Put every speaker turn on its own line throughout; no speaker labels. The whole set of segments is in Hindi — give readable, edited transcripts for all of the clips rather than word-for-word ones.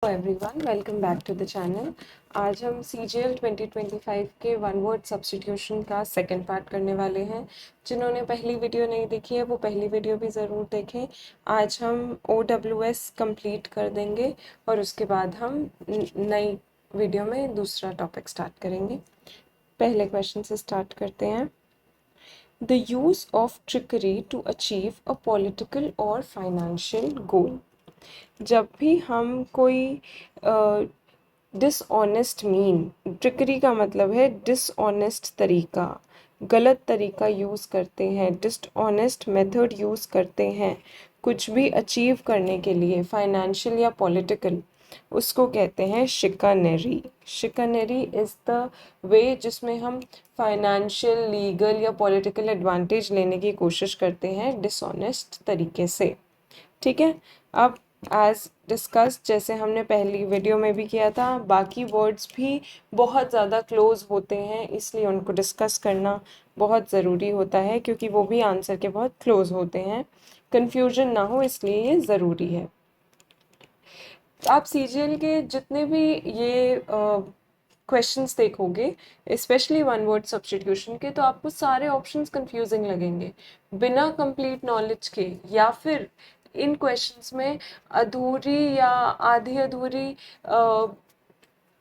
Everyone, welcome back to the channel. आज हम CGL 2025 के वन वर्ड सब्स्टिट्यूशन का सेकंड पार्ट करने वाले हैं। जिन्होंने पहली वीडियो नहीं देखी है वो पहली वीडियो भी ज़रूर देखें। आज हम OWS कंप्लीट कर देंगे और उसके बाद हम नई वीडियो में दूसरा टॉपिक स्टार्ट करेंगे। पहले क्वेश्चन से स्टार्ट करते हैं। The use of trickery to achieve a political और फाइनेंशियल गोल। जब भी हम कोई डिसऑनेस्ट ट्रिकरी का मतलब है डिसऑनेस्ट तरीका, गलत तरीका यूज़ करते हैं, डिसऑनेस्ट मेथड यूज़ करते हैं कुछ भी अचीव करने के लिए, फाइनेंशियल या पॉलिटिकल, उसको कहते हैं शिकानरी। शिकानरी इज़ द वे जिसमें हम फाइनेंशियल, लीगल या पॉलिटिकल एडवांटेज लेने की कोशिश करते हैं डिसऑनेस्ट तरीके से। ठीक है। अब एज डिस्कस, जैसे हमने पहली वीडियो में भी किया था, बाकी वर्ड्स भी बहुत ज़्यादा क्लोज होते हैं, इसलिए उनको डिस्कस करना बहुत ज़रूरी होता है क्योंकि वो भी आंसर के बहुत क्लोज होते हैं। कन्फ्यूजन ना हो इसलिए ये ज़रूरी है। आप CGL के जितने भी ये क्वेश्चंस देखोगे, स्पेशली वन वर्ड सब्स्टिट्यूशन के, तो आपको सारे ऑप्शंस कंफ्यूजिंग लगेंगे बिना कंप्लीट नॉलेज के, या फिर इन क्वेश्चंस में अधूरी या आधी अधूरी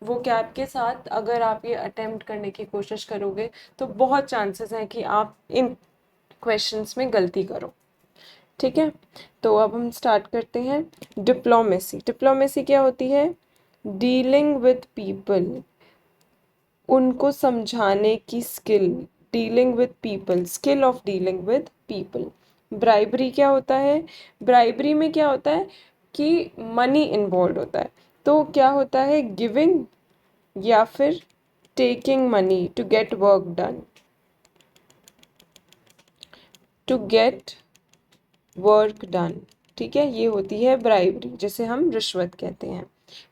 वो कैप के साथ अगर आप ये अटेम्प्ट करने की कोशिश करोगे तो बहुत चांसेस हैं कि आप इन क्वेश्चंस में गलती करो। ठीक है, तो अब हम स्टार्ट करते हैं। डिप्लोमेसी। डिप्लोमेसी क्या होती है? डीलिंग विद पीपल, उनको समझाने की skill. Dealing with people, skill of dealing with people. Bribery क्या होता है? ब्राइबरी में क्या होता है कि मनी इन्वॉल्व होता है, तो क्या होता है? गिविंग या फिर taking money to get work done, to get work done. ठीक है, ये होती है ब्राइबरी, जिसे हम रिश्वत कहते हैं।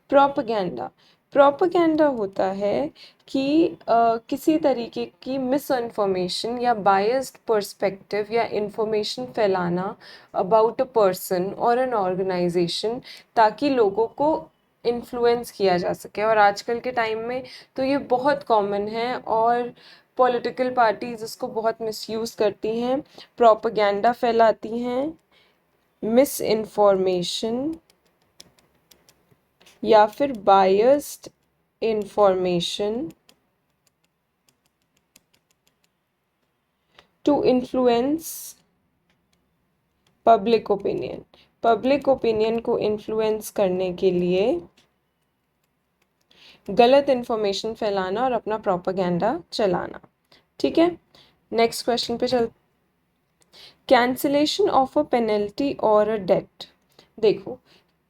प्रोपेगेंडा। प्रोपेगेंडा होता है कि किसी तरीके की मिस इन्फॉर्मेशन या बायस्ड पर्सपेक्टिव या इंफॉर्मेशन फैलाना अबाउट अ पर्सन और एन ऑर्गेनाइजेशन, ताकि लोगों को इन्फ्लुएंस किया जा सके। और आजकल के टाइम में तो ये बहुत कॉमन है और पॉलिटिकल पार्टीज इसको बहुत मिसयूज़ करती हैं, प्रोपेगेंडा फैलाती हैं, मिस इन्फॉर्मेशन या फिर biased information to influence public opinion. Public opinion को इन्फ्लुएंस करने के लिए गलत इन्फॉर्मेशन फैलाना और अपना प्रोपेगेंडा चलाना। ठीक है, नेक्स्ट क्वेश्चन पे चल। कैंसिलेशन ऑफ अ पेनल्टी और अ डेट। देखो,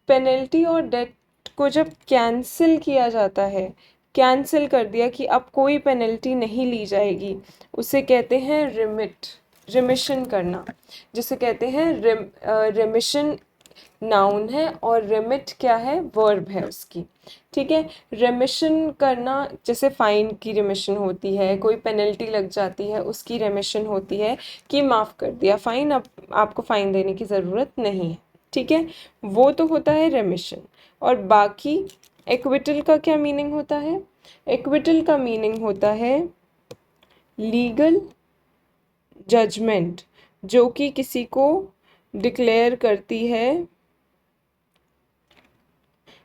पेनल्टी और डेट को जब कैंसिल किया जाता है, कैंसिल कर दिया कि अब कोई पेनल्टी नहीं ली जाएगी, उसे कहते हैं रिमिट, रिमिशन करना, जिसे कहते हैं रिमिशन नाउन है और रिमिट क्या है? वर्ब है उसकी। ठीक है, रिमिशन करना, जैसे फाइन की रिमिशन होती है, कोई पेनल्टी लग जाती है उसकी रिमिशन होती है कि माफ़ कर दिया फाइन, अब आपको फाइन देने की ज़रूरत नहीं है। ठीक है, वो तो होता है रेमिशन। और बाकी एक्विटल का क्या मीनिंग होता है? एक्विटल का मीनिंग होता है लीगल जजमेंट, जो कि किसी को डिक्लेयर करती है,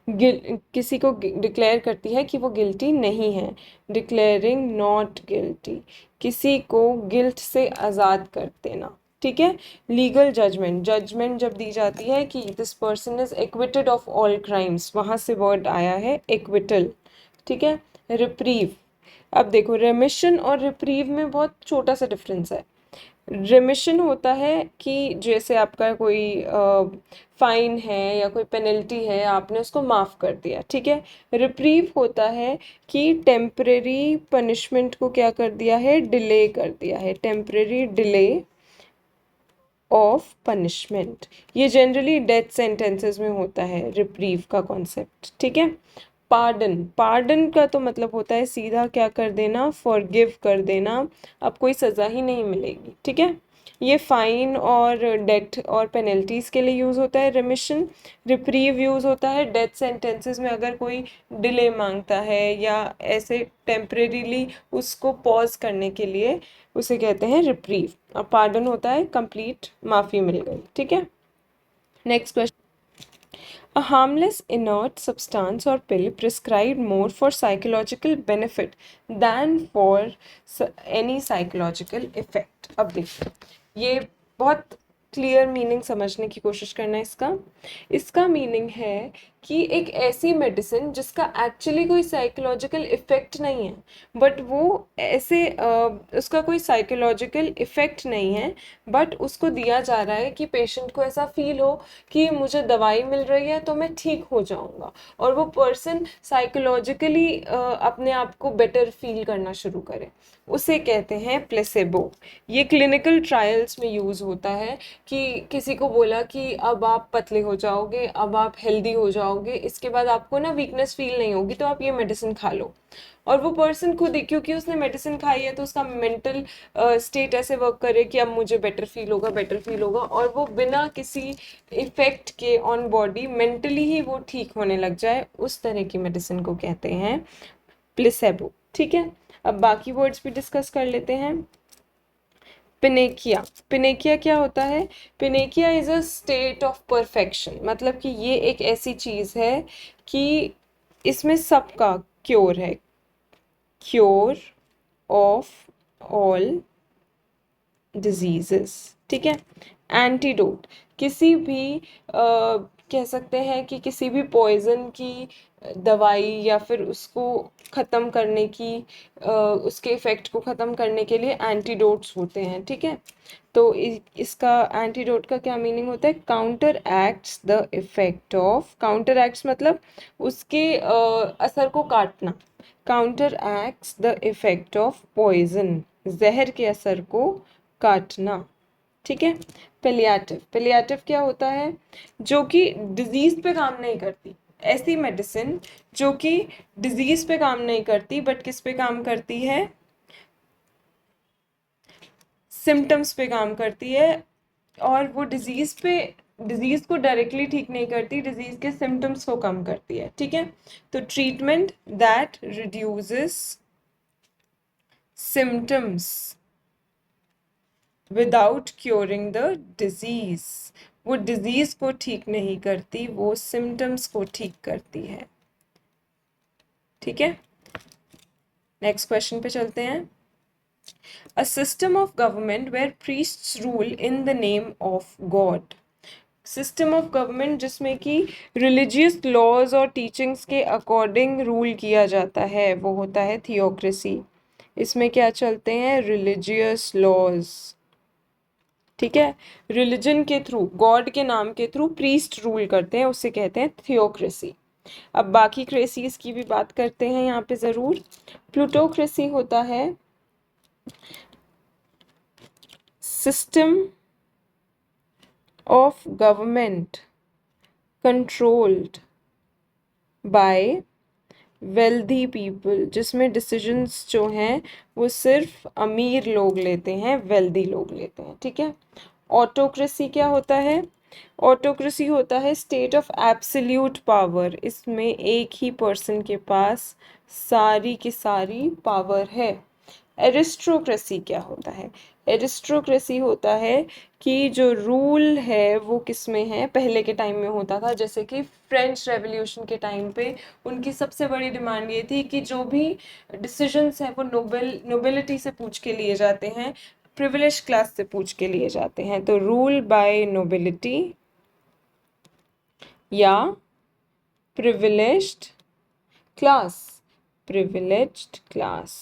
किसी को डिक्लेयर करती है कि वो गिल्टी नहीं है। डिक्लेयरिंग नॉट गिल्टी, किसी को गिल्ट से आज़ाद कर देना। ठीक है, लीगल जजमेंट, जजमेंट जब दी जाती है कि this person is acquitted of all crimes, वहाँ से वर्ड आया है एक्विटल। ठीक है, रिप्रीव। अब देखो, रेमिशन और रिप्रीव में बहुत छोटा सा डिफरेंस है। रेमिशन होता है कि जैसे आपका कोई फाइन है या कोई पेनल्टी है, आपने उसको माफ़ कर दिया। ठीक है, रिप्रीव होता है कि टेम्परेरी पनिशमेंट को क्या कर दिया है? डिले कर दिया है, टेम्परेरी डिले ऑफ पनिशमेंट। ये जनरली डेथ सेंटेंसेस में होता है रिप्रीव का कॉन्सेप्ट। ठीक है, पार्डन। पार्डन का तो मतलब होता है सीधा क्या कर देना? फॉरगिव कर देना, अब कोई सज़ा ही नहीं मिलेगी। ठीक है, ये फाइन और डेट और पेनल्टीज़ के लिए यूज़ होता है। रिमिशन, रिप्रीव यूज़ होता है डेथ सेंटेंसेस में, अगर कोई डिले मांगता है या ऐसे टेम्परेरीली उसको पॉज करने के लिए, उसे कहते हैं रिप्रीव। और पार्डन होता है कंप्लीट माफ़ी मिल गई, ठीक है। Next question, a harmless inert substance or pill prescribed more for psychological benefit than for any psychological effect। अब देखिए, ये बहुत क्लियर मीनिंग समझने की कोशिश करना है इसका। इसका मीनिंग है कि एक ऐसी मेडिसिन जिसका एक्चुअली कोई साइकोलॉजिकल इफ़ेक्ट नहीं है, बट वो ऐसे उसका कोई साइकोलॉजिकल इफ़ेक्ट नहीं है, बट उसको दिया जा रहा है कि पेशेंट को ऐसा फील हो कि मुझे दवाई मिल रही है तो मैं ठीक हो जाऊंगा, और वो पर्सन साइकोलॉजिकली अपने आप को बेटर फील करना शुरू करे, उसे कहते हैं प्लेसेबो। ये क्लिनिकल ट्रायल्स में यूज़ होता है कि किसी को बोला कि अब आप पतले हो जाओगे, अब आप हेल्दी हो जाओगे, इसके बाद आपको ना वीकनेस फील नहीं होगी, तो आप ये मेडिसिन खा लो। और वो पर्सन खुद ही, क्योंकि उसने मेडिसिन खाई है, तो उसका मेंटल स्टेट ऐसे वर्क करे कि अब मुझे बेटर फील होगा, बेटर फील होगा, और वो बिना किसी इफेक्ट के ऑन बॉडी मेंटली ही वो ठीक होने लग जाए, उस तरह की मेडिसिन को कहते हैं प्लेसेबो, ठीक है। अब बाकी वर्ड्स भी डिस्कस कर लेते हैं। पिनेकिया, पिनेकिया क्या होता है? Panacea is a state of perfection, मतलब कि ये एक ऐसी चीज़ है कि इसमें सबका क्योर है, क्योर ऑफ ऑल डिजीजेस, ठीक है। एंटीडोट, किसी भी कह सकते हैं कि किसी भी पॉइजन की दवाई या फिर उसको ख़त्म करने की उसके इफ़ेक्ट को ख़त्म करने के लिए एंटीडोट्स होते हैं, ठीक है। तो इसका एंटीडोट का क्या मीनिंग होता है? Counteracts the effect of, counteracts मतलब उसके असर को काटना, counteracts the effect of poison, जहर के असर को काटना, ठीक है। पेलियाटिव, पेलियाटिव क्या होता है? जो कि डिजीज पे काम नहीं करती, ऐसी मेडिसिन जो कि डिजीज पे काम नहीं करती, बट किस पे काम करती है? सिम्टम्स पे काम करती है, और वो डिजीज को डायरेक्टली ठीक नहीं करती, डिजीज के सिम्टम्स को कम करती है, ठीक है। तो treatment that reduces symptoms without curing the disease, वो डिजीज को ठीक नहीं करती, वो सिम्टम्स को ठीक करती है, ठीक है। नेक्स्ट क्वेश्चन पे चलते हैं। A system of government where priests rule in the name of God, system of government जिसमें कि रिलीजियस लॉज और टीचिंग्स के अकॉर्डिंग रूल किया जाता है, वो होता है थियोक्रेसी। इसमें क्या चलते हैं? रिलीजियस लॉज, ठीक है। रिलीजन के थ्रू, गॉड के नाम के थ्रू प्रीस्ट रूल करते हैं, उसे कहते हैं थियोक्रेसी। अब बाकी क्रेसीज की भी बात करते हैं यहाँ पे ज़रूर। प्लूटोक्रेसी होता है system of government controlled by wealthy people, जिसमें डिसीजंस जो हैं वो सिर्फ अमीर लोग लेते हैं, वेल्दी लोग लेते हैं, ठीक है। ऑटोक्रेसी क्या होता है? ऑटोक्रेसी होता है स्टेट ऑफ एब्सोल्यूट पावर, इसमें एक ही पर्सन के पास सारी की सारी पावर है। एरिस्टोक्रेसी क्या होता है? एरिस्टोक्रेसी होता है कि जो रूल है वो किस में है, पहले के टाइम में होता था, जैसे कि फ्रेंच रेवोल्यूशन के टाइम पे उनकी सबसे बड़ी डिमांड ये थी कि जो भी डिसीजंस हैं वो नोबेलिटी से पूछ के लिए जाते हैं, प्रिविलेज क्लास से पूछ के लिए जाते हैं, तो रूल बाय नोबिलिटी या प्रिविलेज्ड क्लास, प्रिविलेज्ड क्लास,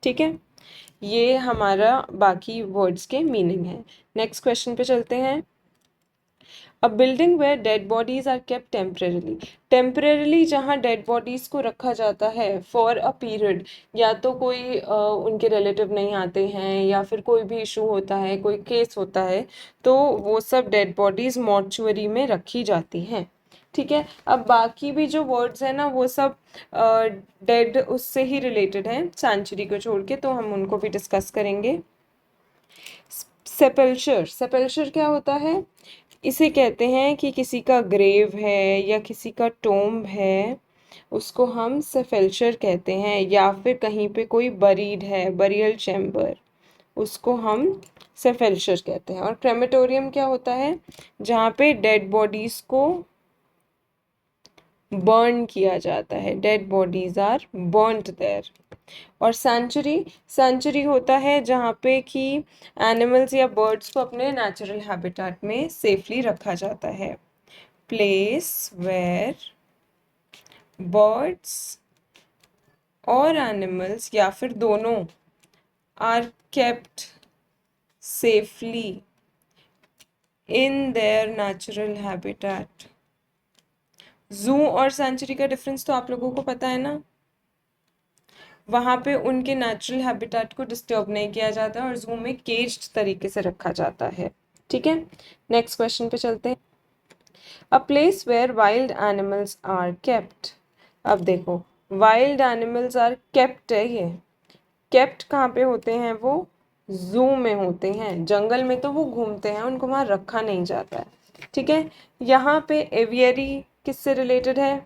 ठीक है। ये हमारा बाकी वर्ड्स के मीनिंग है। नेक्स्ट क्वेश्चन पे चलते हैं। A building where dead bodies are kept temporarily, temporarily जहाँ डेड बॉडीज को रखा जाता है फॉर अ पीरियड, या तो कोई उनके रिलेटिव नहीं आते हैं या फिर कोई भी इशू होता है, कोई केस होता है, तो वो सब डेड बॉडीज मॉर्चुअरी में रखी जाती हैं, ठीक है। अब बाकी भी जो वर्ड्स हैं ना वो सब डेड उससे ही रिलेटेड हैं, सेंचुरी को छोड़ के, तो हम उनको भी डिस्कस करेंगे। सेपल्चर, सेपल्चर क्या होता है? इसे कहते हैं कि किसी का ग्रेव है या किसी का टोम्ब है, उसको हम सेपल्चर कहते हैं, या फिर कहीं पे कोई बरीड है, बरियल चैम्बर, उसको हम सेपल्चर कहते हैं। और क्रेमेटोरियम क्या होता है? जहाँ पे डेड बॉडीज को बर्न किया जाता है, dead bodies are burned there. और सेंचुरी, सेंचुरी होता है जहाँ पे कि एनिमल्स या बर्ड्स को अपने नेचुरल हैबिटेट में सेफली रखा जाता है। प्लेस वेयर बर्ड्स और एनिमल्स या फिर दोनों are kept safely in their natural habitat. Zoo और सेंचुरी का डिफरेंस तो आप लोगों को पता है ना, वहाँ पे उनके नेचुरल हैबिटेट को डिस्टर्ब नहीं किया जाता है और जू में केज्ड तरीके से रखा जाता है। ठीक है, नेक्स्ट क्वेश्चन पे चलते हैं। A place where wild animals are kept. अब देखो, वाइल्ड एनिमल्स आर केप्ट है, ये केप्ट कहाँ पे होते हैं? वो जू में होते हैं, जंगल में तो वो घूमते हैं, उनको वहाँ रखा नहीं जाता है। ठीक है, यहाँ पे एवियरी किससे रिलेटेड है?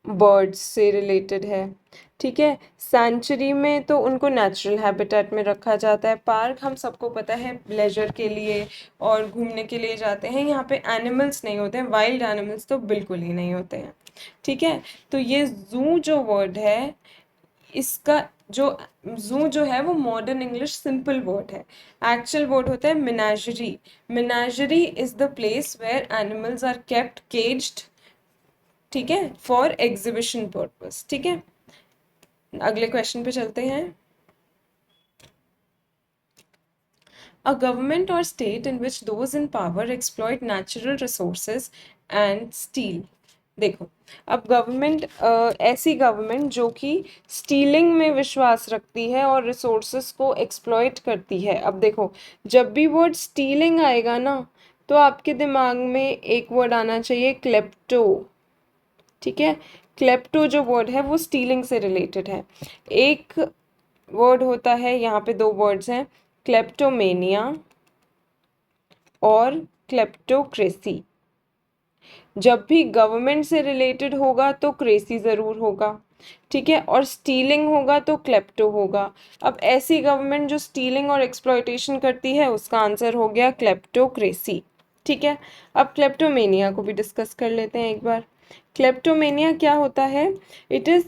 बर्ड्स से रिलेटेड है। ठीक है, सेंचुरी में तो उनको नेचुरल हैबिटेट में रखा जाता है। पार्क हम सबको पता है प्लेजर के लिए और घूमने के लिए जाते हैं, यहाँ पे एनिमल्स नहीं होते हैं, वाइल्ड एनिमल्स तो बिल्कुल ही नहीं होते हैं। ठीक है, तो ये जू जो वर्ड है, इसका जो जू जो है वो मॉडर्न इंग्लिश सिंपल वर्ड है। एक्चुअल वर्ड होता है menagerie. Menagerie is the place where animals are kept caged, ठीक है, फॉर एग्जीबिशन पर्पस। ठीक है, अगले क्वेश्चन पे चलते हैं। A government or state in which those in power exploit natural resources and steal। देखो, अब गवर्नमेंट, ऐसी गवर्नमेंट जो कि स्टीलिंग में विश्वास रखती है और रिसोर्सेस को एक्सप्लॉइट करती है। अब देखो, जब भी वर्ड स्टीलिंग आएगा ना, तो आपके दिमाग में एक वर्ड आना चाहिए, क्लेप्टो। ठीक है, क्लेप्टो जो वर्ड है वो स्टीलिंग से रिलेटेड है। एक वर्ड होता है, यहाँ पे दो वर्ड्स हैं, क्लेप्टोमेनिया और क्लेप्टोक्रेसी। जब भी गवर्नमेंट से रिलेटेड होगा तो क्रेसी ज़रूर होगा, ठीक है, और स्टीलिंग होगा तो क्लेप्टो होगा। अब ऐसी गवर्नमेंट जो स्टीलिंग और एक्सप्लॉयटेशन करती है, उसका आंसर हो गया क्लेप्टोक्रेसी। ठीक है, अब क्लेप्टोमेनिया को भी डिस्कस कर लेते हैं एक बार। क्लेप्टोमेनिया क्या होता है? इट इज़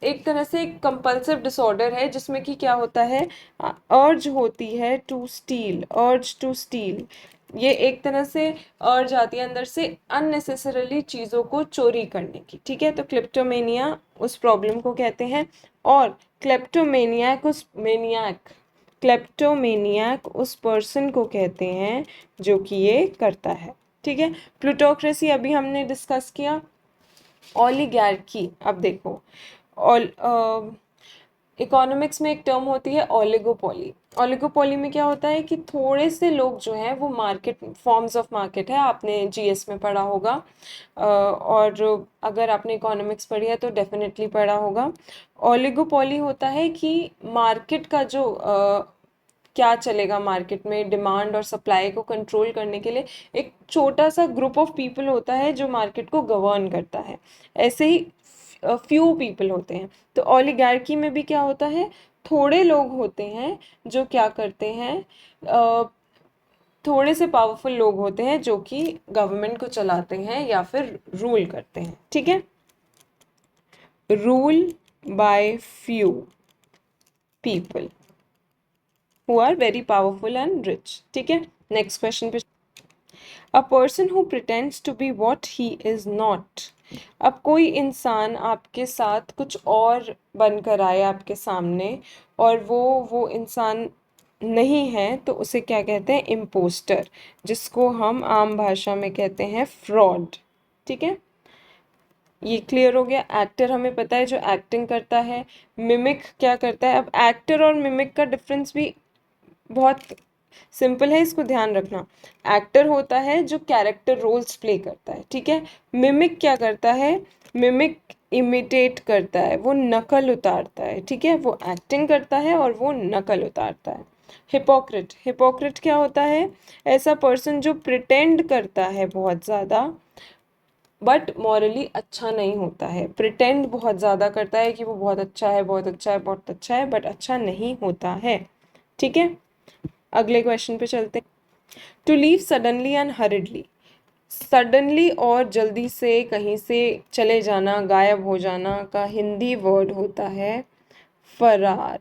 एक तरह से एक कंपल्सिव डिसऑर्डर है, जिसमें कि क्या होता है, अर्ज होती है to steal, urge to steal. ये एक तरह से अर्ज आती है अंदर से अननेसेसरली चीज़ों को चोरी करने की। ठीक है, तो क्लेप्टोमेनिया उस प्रॉब्लम को कहते हैं, और क्लेप्टोमेनियक उस पर्सन को कहते हैं जो कि ये करता है। ठीक है, प्लूटोक्रेसी अभी हमने डिस्कस किया। ओलिगार्की, अब देखो, ऑल इकोनॉमिक्स में एक टर्म होती है ओलिगोपोली। ओलिगोपोली में क्या होता है कि थोड़े से लोग जो हैं वो मार्केट, फॉर्म्स ऑफ मार्केट है, आपने जीएस में पढ़ा होगा, और अगर आपने इकोनॉमिक्स पढ़ी है तो डेफिनेटली पढ़ा होगा। ओलिगोपोली होता है कि मार्केट का जो क्या चलेगा मार्केट में, डिमांड और सप्लाई को कंट्रोल करने के लिए एक छोटा सा ग्रुप ऑफ पीपल होता है जो मार्केट को गवर्न करता है। ऐसे ही फ्यू पीपल होते हैं। तो ओलिगार्की में भी क्या होता है, थोड़े लोग होते हैं जो क्या करते हैं, थोड़े से पावरफुल लोग होते हैं जो कि गवर्नमेंट को चलाते हैं या फिर रूल करते हैं। ठीक है, rule by few people who are very powerful and rich। ठीक है, नेक्स्ट क्वेश्चन पे। A person who pretends to be what he is not। अब कोई इंसान आपके साथ कुछ और बनकर आए आपके सामने और वो इंसान नहीं है, तो उसे क्या कहते हैं? इम्पोस्टर, जिसको हम आम भाषा में कहते हैं फ्रॉड। ठीक है, ये क्लियर हो गया। एक्टर हमें पता है जो एक्टिंग करता है, मिमिक क्या करता है। अब एक्टर और मिमिक का डिफरेंस भी बहुत सिंपल है, इसको ध्यान रखना। एक्टर होता है जो कैरेक्टर रोल्स प्ले करता है, ठीक है। मिमिक क्या करता है? मिमिक इमिटेट करता है, वो नकल उतारता है, ठीक है। वो एक्टिंग करता है और वो नकल उतारता है। हिपोक्रिट, हिपोक्रिट क्या होता है? ऐसा पर्सन जो प्रिटेंड करता है बहुत ज़्यादा, बट मॉरली अच्छा नहीं होता है। प्रिटेंड बहुत ज़्यादा करता है कि वो बहुत अच्छा है, बहुत अच्छा है, बहुत अच्छा है, बट अच्छा नहीं होता है, ठीक है। अगले क्वेश्चन पे चलते हैं। To leave suddenly and hurriedly, suddenly और जल्दी से कहीं से चले जाना, गायब हो जाना का हिंदी वर्ड होता है फरार।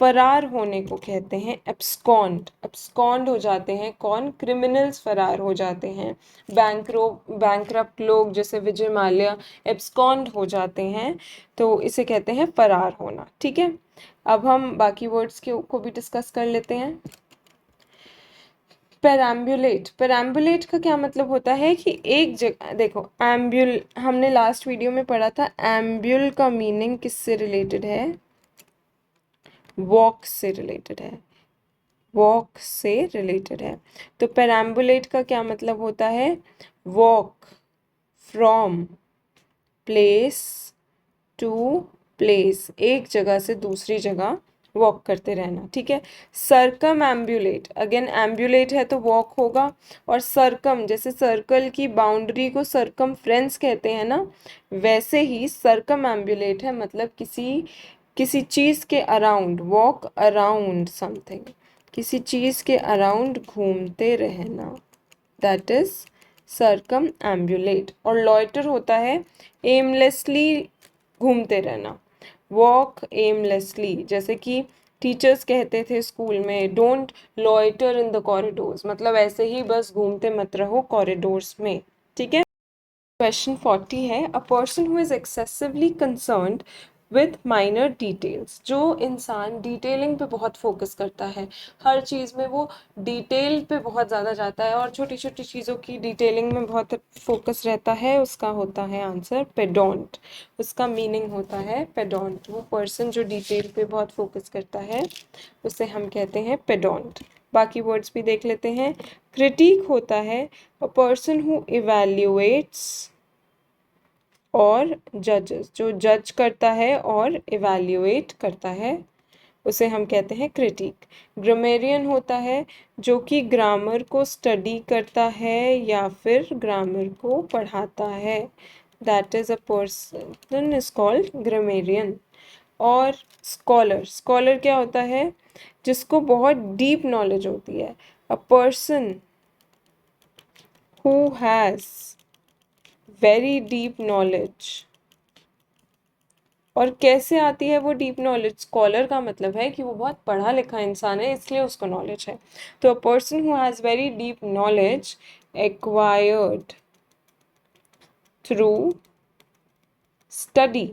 फरार होने को कहते हैं एब्सकॉन्ड। एब्सकॉन्ड हो जाते हैं कौन? क्रिमिनल्स फरार हो जाते हैं। बैंकरप्ट लोग जैसे विजय माल्या एब्सकॉन्ड हो जाते हैं, तो इसे कहते हैं फरार होना, ठीक है। अब हम बाकी वर्ड्स को भी डिस्कस कर लेते हैं। पेराम्बुलेट, पेराम्बुलेट का क्या मतलब होता है कि एक जगह, देखो एम्ब्यूल हमने लास्ट वीडियो में पढ़ा था, एम्ब्यूल का मीनिंग किससे रिलेटेड है? वॉक से रिलेटेड है, वॉक से रिलेटेड है। तो पेराम्बुलेट का क्या मतलब होता है? Walk from place to place, एक जगह से दूसरी जगह वॉक करते रहना, ठीक है। सरकम एम्बुलेट, अगेन एम्बुलेट है तो वॉक होगा, और सरकम जैसे सर्कल की बाउंड्री को सरकमफ्रेंस कहते हैं ना, वैसे ही सरकम एम्बुलेट है, मतलब किसी किसी चीज़ के अराउंड, वॉक अराउंड समथिंग, किसी चीज़ के अराउंड घूमते रहना, दैट इज सरकम एम्बुलेट। और लॉइटर होता है एमलेसली घूमते रहना, वॉक एमलेसली, जैसे कि टीचर्स कहते थे स्कूल में, don't loiter in the corridors, मतलब ऐसे ही बस घूमते मत रहो कॉरिडोर्स में, ठीक है। क्वेश्चन 40 है, a person who is excessively concerned with minor details, जो इंसान डिटेलिंग पे बहुत फोकस करता है, हर चीज़ में वो डिटेल पे बहुत ज़्यादा जाता है और छोटी छोटी चीज़ों की डिटेलिंग में बहुत फोकस रहता है, उसका होता है आंसर पेडोंट। उसका मीनिंग होता है पेडोंट, वो पर्सन जो डिटेल पे बहुत फोकस करता है उसे हम कहते हैं पेडोंट। बाकी वर्ड्स भी देख लेते हैं। क्रिटिक होता है अ पर्सन हु इवैल्यूएट्स और जजेस, जो जज करता है और इवैल्यूएट करता है उसे हम कहते हैं क्रिटिक। ग्रामेरियन होता है जो कि ग्रामर को स्टडी करता है या फिर ग्रामर को पढ़ाता है, that is a person is called grammarian. और स्कॉलर, स्कॉलर क्या होता है? जिसको बहुत डीप नॉलेज होती है, a person who has very deep knowledge. और कैसे आती है वो डीप नॉलेज? स्कॉलर का मतलब है कि वो बहुत पढ़ा लिखा इंसान है, इसलिए उसको नॉलेज है। तो अ person who has very deep knowledge acquired through study,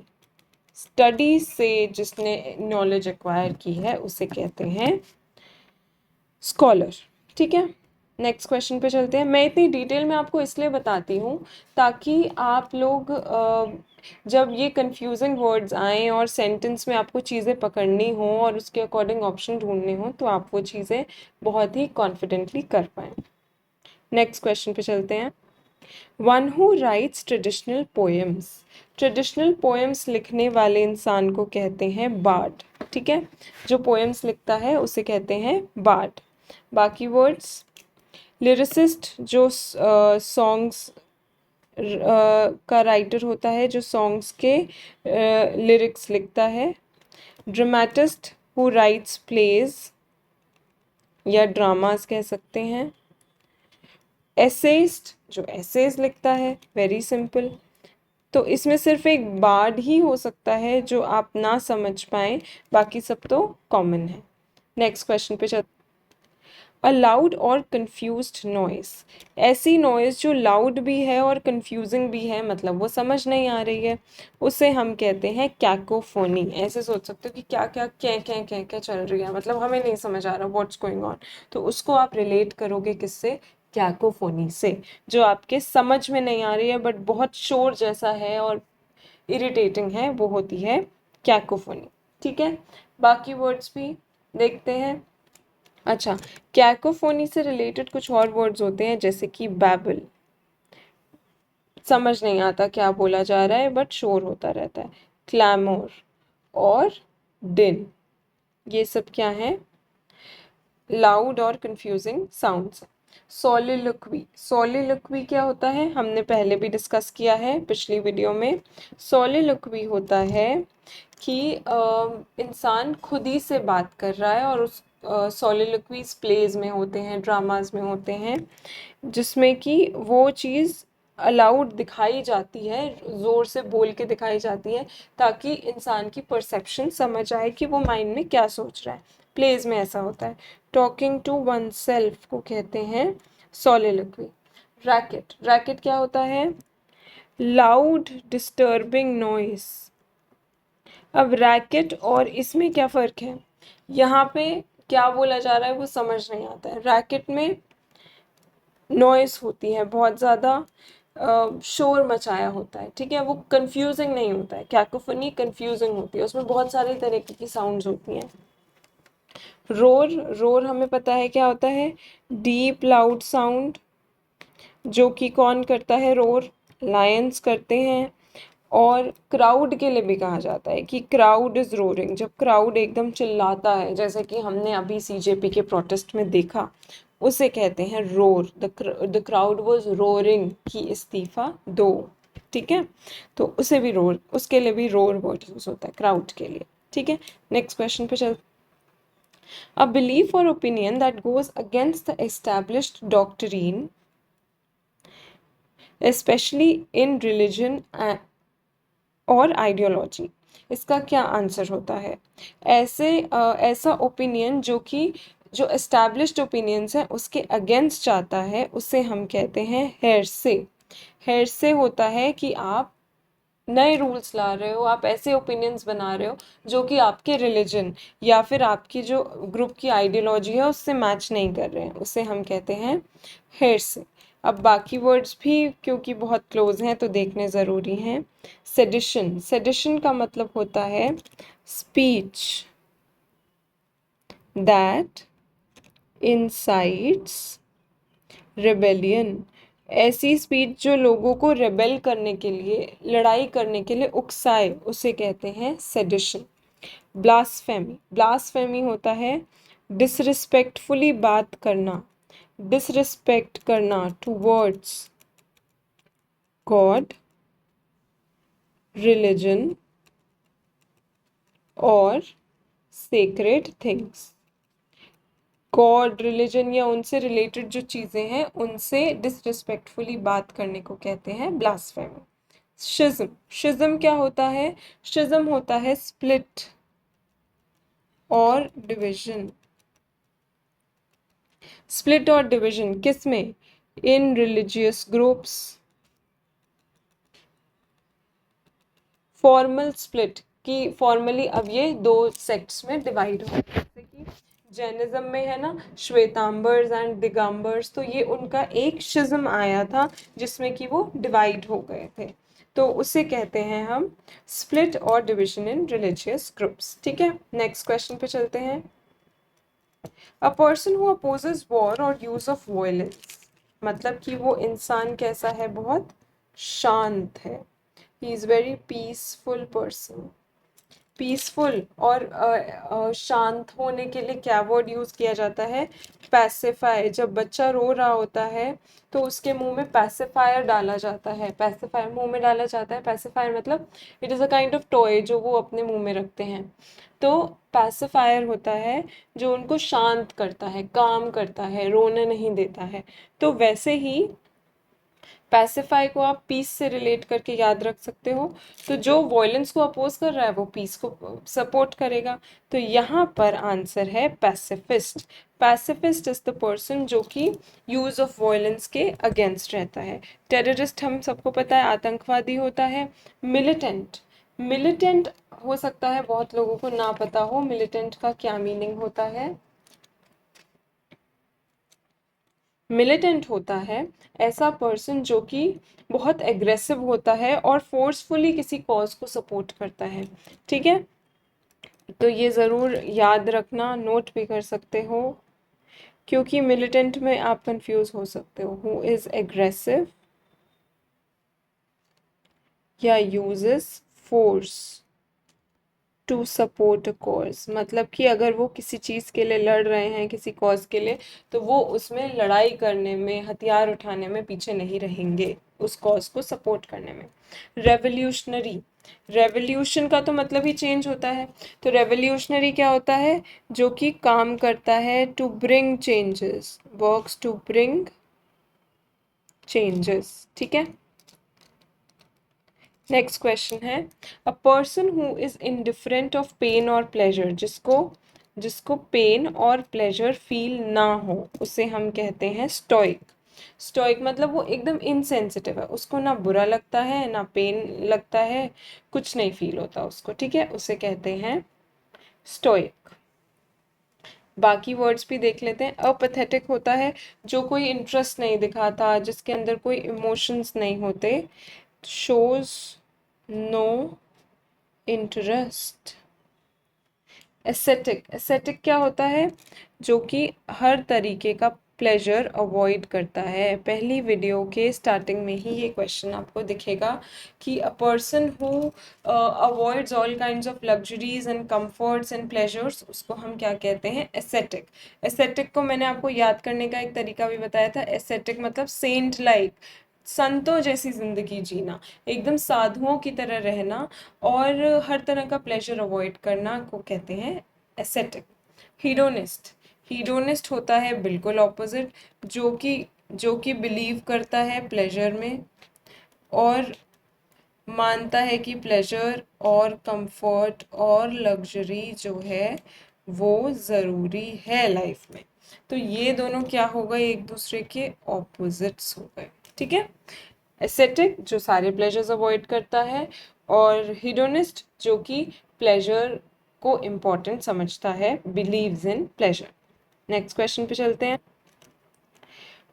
study से जिसने नॉलेज एक्वायर की है उसे कहते हैं स्कॉलर, ठीक है। नेक्स्ट क्वेश्चन पे चलते हैं। मैं इतनी डिटेल में आपको इसलिए बताती हूँ ताकि आप लोग जब ये कंफ्यूजिंग वर्ड्स आएँ और सेंटेंस में आपको चीज़ें पकड़नी हो और उसके अकॉर्डिंग ऑप्शन ढूंढने हो तो आप वो चीज़ें बहुत ही कॉन्फिडेंटली कर पाएँ। नेक्स्ट क्वेश्चन पे चलते हैं। One who rights traditional poems, traditional poems लिखने वाले इंसान को कहते हैं बार्ड, ठीक है। जो पोएम्स लिखता है उसे कहते हैं बार्ड। बाकी वर्ड्स, लिरिसिस्ट जो सॉन्ग्स का राइटर होता है, जो सॉन्ग्स के लिरिक्स लिखता है। ड्रामेटिस्ट हु राइट्स प्लेज या ड्रामास कह सकते हैं। एसेइस्ट जो एसेज लिखता है, वेरी सिंपल। तो इसमें सिर्फ एक बार्ड ही हो सकता है जो आप ना समझ पाए, बाकी सब तो कॉमन है। नेक्स्ट क्वेश्चन पे चलते। अ लाउड और कंफ्यूज्ड नॉइस, ऐसी नॉइस जो लाउड भी है और कंफ्यूजिंग भी है, मतलब वो समझ नहीं आ रही है, उसे हम कहते हैं कैकोफोनी। ऐसे सोच सकते हो कि क्या क्या क्या क्या क्या क्या चल रही है, मतलब हमें नहीं समझ आ रहा व्हाट्स गोइंग ऑन, तो उसको आप रिलेट करोगे किससे? कैकोफोनी से। जो आपके समझ में नहीं आ रही है बट बहुत शोर जैसा है और इरिटेटिंग है, वो होती है कैकोफोनी, ठीक है। बाकी वर्ड्स भी देखते हैं। अच्छा, कैकोफोनी से रिलेटेड कुछ और वर्ड्स होते हैं जैसे कि बैबल, समझ नहीं आता क्या बोला जा रहा है बट शोर होता रहता है। क्लैमोर और दिन, ये सब क्या है? लाउड और कंफ्यूजिंग साउंड्स। सोलिलोक्वी, सोलिलोक्वी क्या होता है? हमने पहले भी डिस्कस किया है पिछली वीडियो में। सोलिलोक्वी होता है कि इंसान खुद ही से बात कर रहा है, और उस सोलिलोक्वीज प्लेज में होते हैं, ड्रामाज में होते हैं, जिसमें कि वो चीज़ अलाउड दिखाई जाती है, ज़ोर से बोल के दिखाई जाती है, ताकि इंसान की परसेप्शन समझ आए कि वो माइंड में क्या सोच रहा है। प्लेज में ऐसा होता है। टॉकिंग टू वन सेल्फ को कहते हैं सोलिलोक्वी। रैकेट, रैकेट क्या होता है? Loud disturbing noise. अब रैकेट और इसमें क्या फ़र्क है? यहाँ पे क्या बोला जा रहा है वो समझ नहीं आता है। रैकेट में नॉइस होती है, बहुत ज़्यादा शोर मचाया होता है, ठीक है, वो कंफ्यूजिंग नहीं होता है। कैकोफोनी कंफ्यूजिंग होती है, उसमें बहुत सारे तरीके की साउंड्स होती हैं। रोर, रोर हमें पता है क्या होता है? डीप लाउड साउंड, जो कि कौन करता है? रोर, लायंस करते हैं। और क्राउड के लिए भी कहा जाता है कि क्राउड इज रोरिंग, जब क्राउड एकदम चिल्लाता है, जैसे कि हमने अभी सीजेपी के प्रोटेस्ट में देखा, उसे कहते हैं roar. The crowd was roaring कि इस्तीफा दो, ठीक है, तो उसे भी रोर, उसके लिए भी रोर वर्ड यूज होता है क्राउड के लिए, ठीक है। नेक्स्ट क्वेश्चन पे चल। अ बिलीफ और opinion that goes against the established doctrine, especially in religion और आइडियोलॉजी, इसका क्या आंसर होता है? ऐसा ओपिनियन जो कि जो एस्टैब्लिश्ड ओपिनियंस हैं उसके अगेंस्ट जाता है, उसे हम कहते हैं हेरसे। हेरसे होता है कि आप नए रूल्स ला रहे हो, आप ऐसे ओपिनियंस बना रहे हो जो कि आपके रिलीजन या फिर आपकी जो ग्रुप की आइडियोलॉजी है उससे मैच नहीं कर रहे हैं, उसे हम कहते हैं हेरसे। अब बाकी वर्ड्स भी क्योंकि बहुत क्लोज हैं तो देखने ज़रूरी हैं। सेडिशन, सेडिशन का मतलब होता है स्पीच दैट इनसाइट्स रिबेलियन, ऐसी स्पीच जो लोगों को रेबेल करने के लिए, लड़ाई करने के लिए उकसाए, उसे कहते हैं सेडिशन। ब्लास्फेमी, ब्लास्फेमी होता है डिसरिस्पेक्टफुली बात करना, डिसरिस्पेक्ट करना टुवर्ड्स गॉड, रिलीजन और सेक्रेड थिंग्स। गॉड, रिलीजन या उनसे रिलेटेड जो चीज़ें हैं उनसे डिसरिस्पेक्टफुली बात करने को कहते हैं ब्लास्फेमी। शिज्म, शिज्म क्या होता है? शिज्म होता है स्प्लिट और डिवीजन। स्प्लिट और डिवीजन किस में? इन रिलीजियस ग्रुप्स। फॉर्मल स्प्लिट कि फॉर्मली अब ये दो सेक्ट्स में डिवाइड हो, जैसे कि जैनिज्म में है ना श्वेतांबर्स एंड दिगंबर्स, तो ये उनका एक शिज्म आया था जिसमें कि वो डिवाइड हो गए थे, तो उसे कहते हैं हम स्प्लिट और डिवीजन इन रिलीजियस ग्रुप्स, ठीक है। नेक्स्ट क्वेश्चन पे चलते हैं। अ पर्सन हु अपोजेस वॉर और यूज ऑफ वायलेंस, मतलब कि वो इंसान कैसा है? बहुत शांत है। He is very peaceful person. Peaceful और शांत होने के लिए क्या वर्ड यूज किया जाता है? पैसिफाई। जब बच्चा रो रहा होता है तो उसके मुंह में पैसिफायर डाला जाता है, पैसिफायर मुंह में डाला जाता है। पैसिफायर मतलब it is a kind of toy जो वो अपने मुंह में रखते हैं, तो पैसिफायर होता है जो उनको शांत करता है, काम करता है, रोने नहीं देता है। तो वैसे ही पैसिफाई को आप पीस से रिलेट करके याद रख सकते हो, तो जो वॉयलेंस को अपोज कर रहा है वो पीस को सपोर्ट करेगा, तो यहाँ पर आंसर है pacifist. Pacifist is the person जो कि यूज ऑफ वॉयलेंस के अगेंस्ट रहता है। टेररिस्ट हम सबको पता है आतंकवादी होता है। मिलिटेंट, मिलिटेंट हो सकता है बहुत लोगों को ना पता हो मिलिटेंट का क्या मीनिंग होता है। मिलिटेंट होता है ऐसा पर्सन जो कि बहुत एग्रेसिव होता है और फोर्सफुली किसी कॉज को सपोर्ट करता है, ठीक है, तो ये ज़रूर याद रखना, नोट भी कर सकते हो। क्योंकि मिलिटेंट में आप कंफ्यूज हो सकते हो, हु इज एग्रेसिव या uses force to support a cause, मतलब कि अगर वो किसी चीज़ के लिए लड़ रहे हैं, किसी कॉज के लिए, तो वो उसमें लड़ाई करने में, हथियार उठाने में पीछे नहीं रहेंगे उस कॉज को सपोर्ट करने में। रेवोल्यूशनरी, रेवोल्यूशन का तो मतलब ही चेंज होता है, तो रेवोल्यूशनरी क्या होता है, जो कि काम करता है to bring changes, works to bring changes, ठीक है। नेक्स्ट क्वेश्चन है, a person who is indifferent of pain और प्लेजर, जिसको जिसको पेन और प्लेजर फील ना हो, उसे हम कहते हैं स्टोइक। स्टोइक मतलब वो एकदम इनसेंसिटिव है, उसको ना बुरा लगता है ना पेन लगता है, कुछ नहीं फील होता उसको, ठीक है, उसे कहते हैं स्टोइक। बाकी वर्ड्स भी देख लेते हैं। अपैथेटिक होता है जो कोई इंटरेस्ट नहीं दिखाता, जिसके अंदर कोई इमोशंस नहीं होते, shows no interest. Aesthetic, aesthetic क्या होता है, जो कि हर तरीके का प्लेजर अवॉइड करता है। पहली वीडियो के स्टार्टिंग में ही ये क्वेश्चन आपको दिखेगा कि अ person who avoids all kinds of luxuries and comforts and pleasures, उसको हम क्या कहते हैं, एस्थेटिक। एस्थेटिक को मैंने आपको याद करने का एक तरीका भी बताया था, एस्थेटिक मतलब सेंट लाइक, संतों जैसी जिंदगी जीना, एकदम साधुओं की तरह रहना और हर तरह का प्लेजर अवॉइड करना को कहते हैं एस्थेटिक। हीडोनिस्ट, हीडोनिस्ट होता है बिल्कुल ऑपोजिट, जो कि बिलीव करता है प्लेजर में और मानता है कि प्लेजर और कंफर्ट और लग्जरी जो है वो ज़रूरी है लाइफ में। तो ये दोनों क्या हो गए, एक दूसरे के ऑपोजिट्स हो गए, ठीक है। एस्थेटिक जो सारे प्लेजर्स अवॉइड करता है, और हिडोनिस्ट जो कि प्लेजर को इम्पोर्टेंट समझता है, believes in pleasure. Next question पे चलते हैं।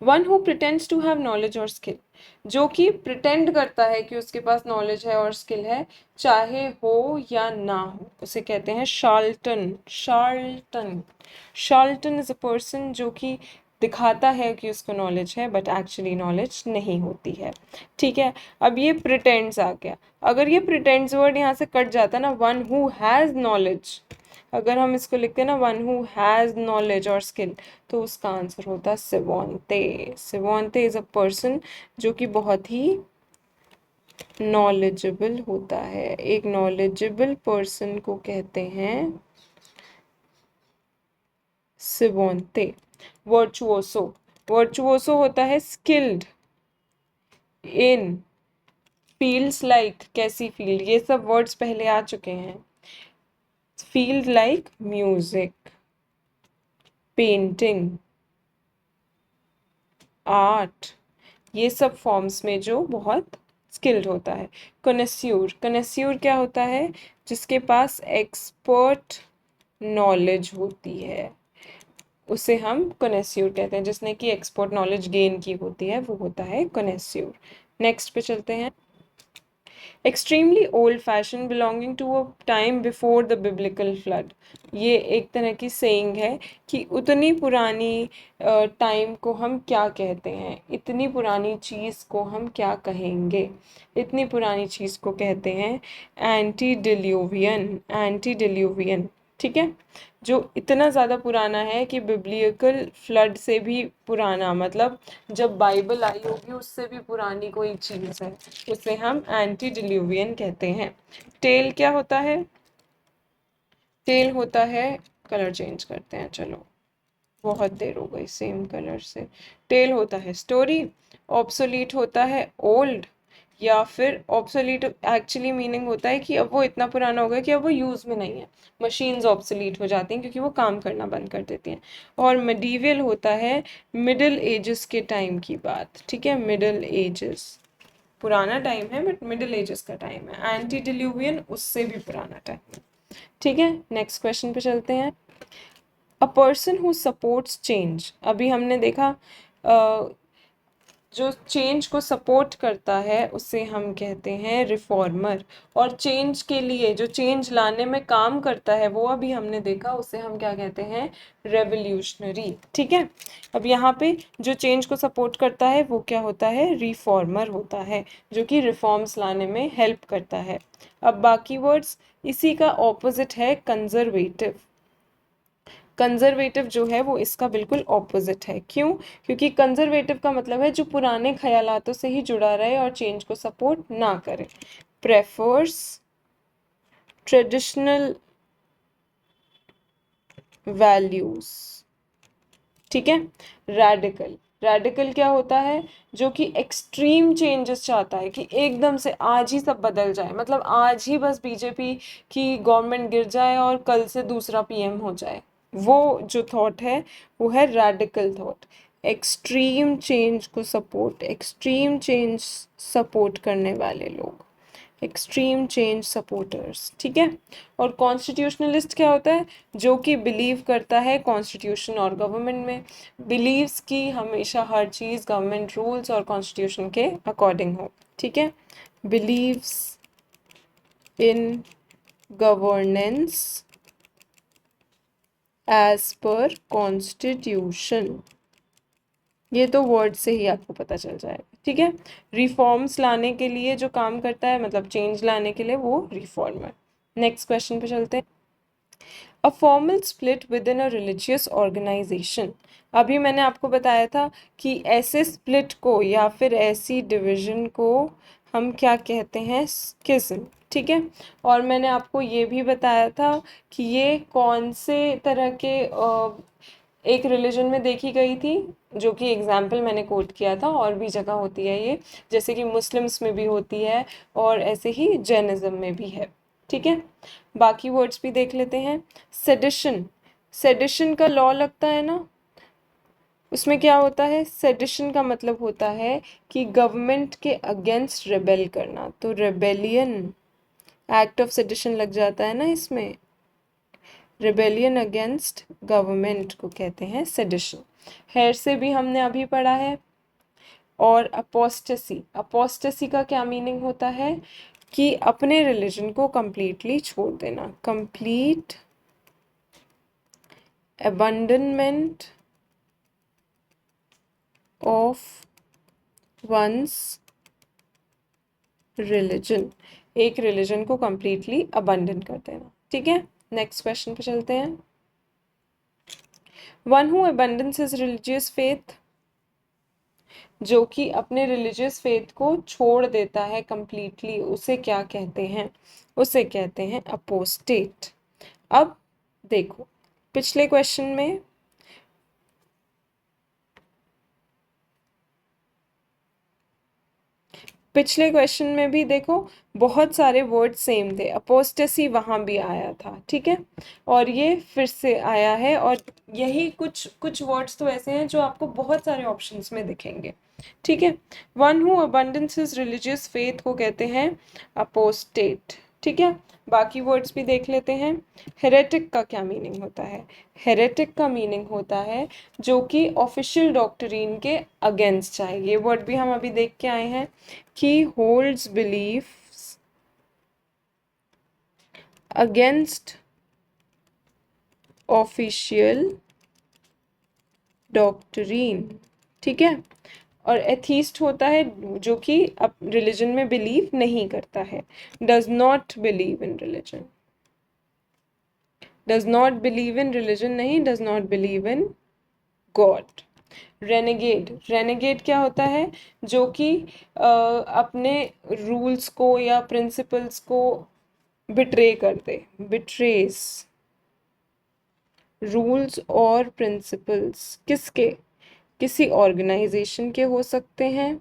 One who pretends to have knowledge और स्किल, जो कि प्रिटेंड करता है कि उसके पास नॉलेज है और स्किल है, चाहे हो या ना हो, उसे कहते हैं charlatan. Charlatan, charlatan is a person जो कि दिखाता है कि उसको नॉलेज है बट एक्चुअली नॉलेज नहीं होती है, ठीक है। अब ये प्रिटेंड्स आ गया, अगर ये प्रिटेंड्स वर्ड यहाँ से कट जाता ना, वन हु हैज़ नॉलेज, अगर हम इसको लिखते हैं ना, वन हु हैज़ नॉलेज और स्किल, तो उसका आंसर होता सिवोंते। सिवोंते इज अ पर्सन जो कि बहुत ही नॉलेजेबल होता है, एक नॉलेजेबल पर्सन को कहते हैं सिवोंते। वर्चुओसो, वर्चुओसो होता है स्किल्ड इन, फील्स लाइक, कैसी फील्ड, ये सब वर्ड्स पहले आ चुके हैं। Field like music, painting, art, ये सब फॉर्म्स में जो बहुत स्किल्ड होता है। कनेस्यूर, कनेस्यूर क्या होता है, जिसके पास एक्सपर्ट नॉलेज होती है, उसे हम कनेस्यूर कहते हैं, जिसने कि एक्सपर्ट नॉलेज गेन की होती है, वो होता है कनेस्यूर। नेक्स्ट पे चलते हैं। Extremely old fashion belonging to a time before the biblical flood, ये एक तरह की सेइंग है कि उतनी पुरानी टाइम को हम क्या कहते हैं, इतनी पुरानी चीज़ को हम क्या कहेंगे, इतनी पुरानी चीज़ को कहते हैं एंटी डिल्यूवियन, एंटी डिल्यूवियन, ठीक है। जो इतना ज़्यादा पुराना है कि बिब्लिकल फ्लड से भी पुराना, मतलब जब बाइबल आई होगी उससे भी पुरानी कोई चीज़ है, उसे हम एंटी डिल्यूवियन कहते हैं। टेल क्या होता है, टेल होता है, कलर चेंज करते हैं, चलो बहुत देर हो गई सेम कलर से। टेल होता है स्टोरी, ऑब्सोलीट होता है ओल्ड, या फिर ऑब्सोलीट एक्चुअली मीनिंग होता है कि अब वो इतना पुराना हो गया कि अब वो यूज़ में नहीं है, मशीन्स ऑब्सोलीट हो जाती हैं क्योंकि वो काम करना बंद कर देती हैं। और मिडीवियल होता है मिडिल एजेस के टाइम की बात, ठीक है, मिडिल एजेस पुराना टाइम है बट मिडिल एजेस का टाइम है। एंटी डिल्यूवियन उससे भी पुराना टाइम है, ठीक है। नेक्स्ट क्वेश्चन पे चलते हैं। अ पर्सन हु सपोर्ट्स चेंज, अभी हमने देखा जो चेंज को सपोर्ट करता है उसे हम कहते हैं रिफॉर्मर, और चेंज के लिए जो चेंज लाने में काम करता है वो अभी हमने देखा, उसे हम क्या कहते हैं, रेवोल्यूशनरी। ठीक है, अब यहाँ पे जो चेंज को सपोर्ट करता है वो क्या होता है, रिफॉर्मर होता है, जो कि रिफॉर्म्स लाने में हेल्प करता है। अब बाकी वर्ड्स, इसी का ऑपोजिट है कंजर्वेटिव। कंजर्वेटिव जो है वो इसका बिल्कुल ऑपोजिट है। क्यों? क्योंकि कंजर्वेटिव का मतलब है जो पुराने ख्यालातों से ही जुड़ा रहे और चेंज को सपोर्ट ना करे। Prefers traditional values. ठीक है। रैडिकल, रैडिकल क्या होता है, जो कि एक्सट्रीम चेंजेस चाहता है, कि एकदम से आज ही सब बदल जाए, मतलब आज ही बस बीजेपी की गवर्नमेंट गिर जाए और कल से दूसरा पीएम हो जाए। वो जो थॉट है वो है रैडिकल थॉट। एक्सट्रीम चेंज को सपोर्ट, एक्सट्रीम चेंज सपोर्ट करने वाले लोग, एक्सट्रीम चेंज सपोर्टर्स। ठीक है। और कॉन्स्टिट्यूशनलिस्ट क्या होता है, जो कि बिलीव करता है कॉन्स्टिट्यूशन और गवर्नमेंट में, बिलीव्स की हमेशा हर चीज़ गवर्नमेंट रूल्स और कॉन्स्टिट्यूशन के अकॉर्डिंग हो। ठीक है, believes in governance as per constitution. ये तो वर्ड से ही आपको पता चल जाएगा। ठीक है, रिफॉर्म्स लाने के लिए जो काम करता है, मतलब चेंज लाने के लिए, वो रिफॉर्मर। नेक्स्ट क्वेश्चन पे चलते हैं। A formal split within a religious organisation. अभी मैंने आपको बताया था कि ऐसे स्प्लिट को या फिर ऐसी डिवीजन को हम क्या कहते हैं, स्किज्म। ठीक है, और मैंने आपको ये भी बताया था कि ये कौन से तरह के एक रिलीजन में देखी गई थी, जो कि एग्जाम्पल मैंने कोट किया था, और भी जगह होती है ये, जैसे कि मुस्लिम्स में भी होती है और ऐसे ही जैनिज्म में भी है। ठीक है, बाकी वर्ड्स भी देख लेते हैं। सेडिशन, सेडिशन का लॉ लगता है ना, उसमें क्या होता है, सेडिशन का मतलब होता है कि गवर्नमेंट के अगेंस्ट रेबेल करना, तो रेबेलियन, एक्ट ऑफ सेडिशन लग जाता है ना इसमें। रिबेलियन अगेंस्ट गवर्नमेंट को कहते हैं सेडिशन। हेर से भी हमने अभी पढ़ा है। और अपोस्टेसी, अपोस्टेसी का क्या मीनिंग होता है, कि अपने रिलीजन को कंप्लीटली छोड़ देना, complete abandonment of one's religion, एक रिलीजन को कंप्लीटली अबंडन कर देना। ठीक है, नेक्स्ट क्वेश्चन पे चलते हैं। One who abandons his religious faith, जो कि अपने रिलीजियस फेथ को छोड़ देता है कंप्लीटली, उसे क्या कहते हैं, उसे कहते हैं अपोस्टेट। अब देखो, पिछले क्वेश्चन में भी देखो बहुत सारे वर्ड सेम थे, अपोस्टेसी वहां भी आया था। ठीक है, और ये फिर से आया है, और यही कुछ कुछ वर्ड्स तो ऐसे हैं जो आपको बहुत सारे ऑप्शंस में दिखेंगे। ठीक है, one who abundance his religious faith को कहते हैं अपोस्टेट। ठीक है, बाकी वर्ड्स भी देख लेते हैं। हेरेटिक का क्या मीनिंग होता है, हेरेटिक का मीनिंग होता है जो कि ऑफिशियल डॉक्ट्रिन के अगेंस्ट जाए। ये वर्ड भी हम अभी देख के आए हैं कि holds beliefs against official doctrine. ठीक है, और एथीस्ट होता है जो कि अब रिलीजन में बिलीव नहीं करता है, does not believe in religion, does not believe in religion नहीं, does not believe in God. Renegade, renegade क्या होता है, जो कि अपने रूल्स को या प्रिंसिपल्स को बिट्रे कर दे, बिट्रेस रूल्स और प्रिंसिपल्स, किसके, किसी ऑर्गेनाइजेशन के हो सकते हैं,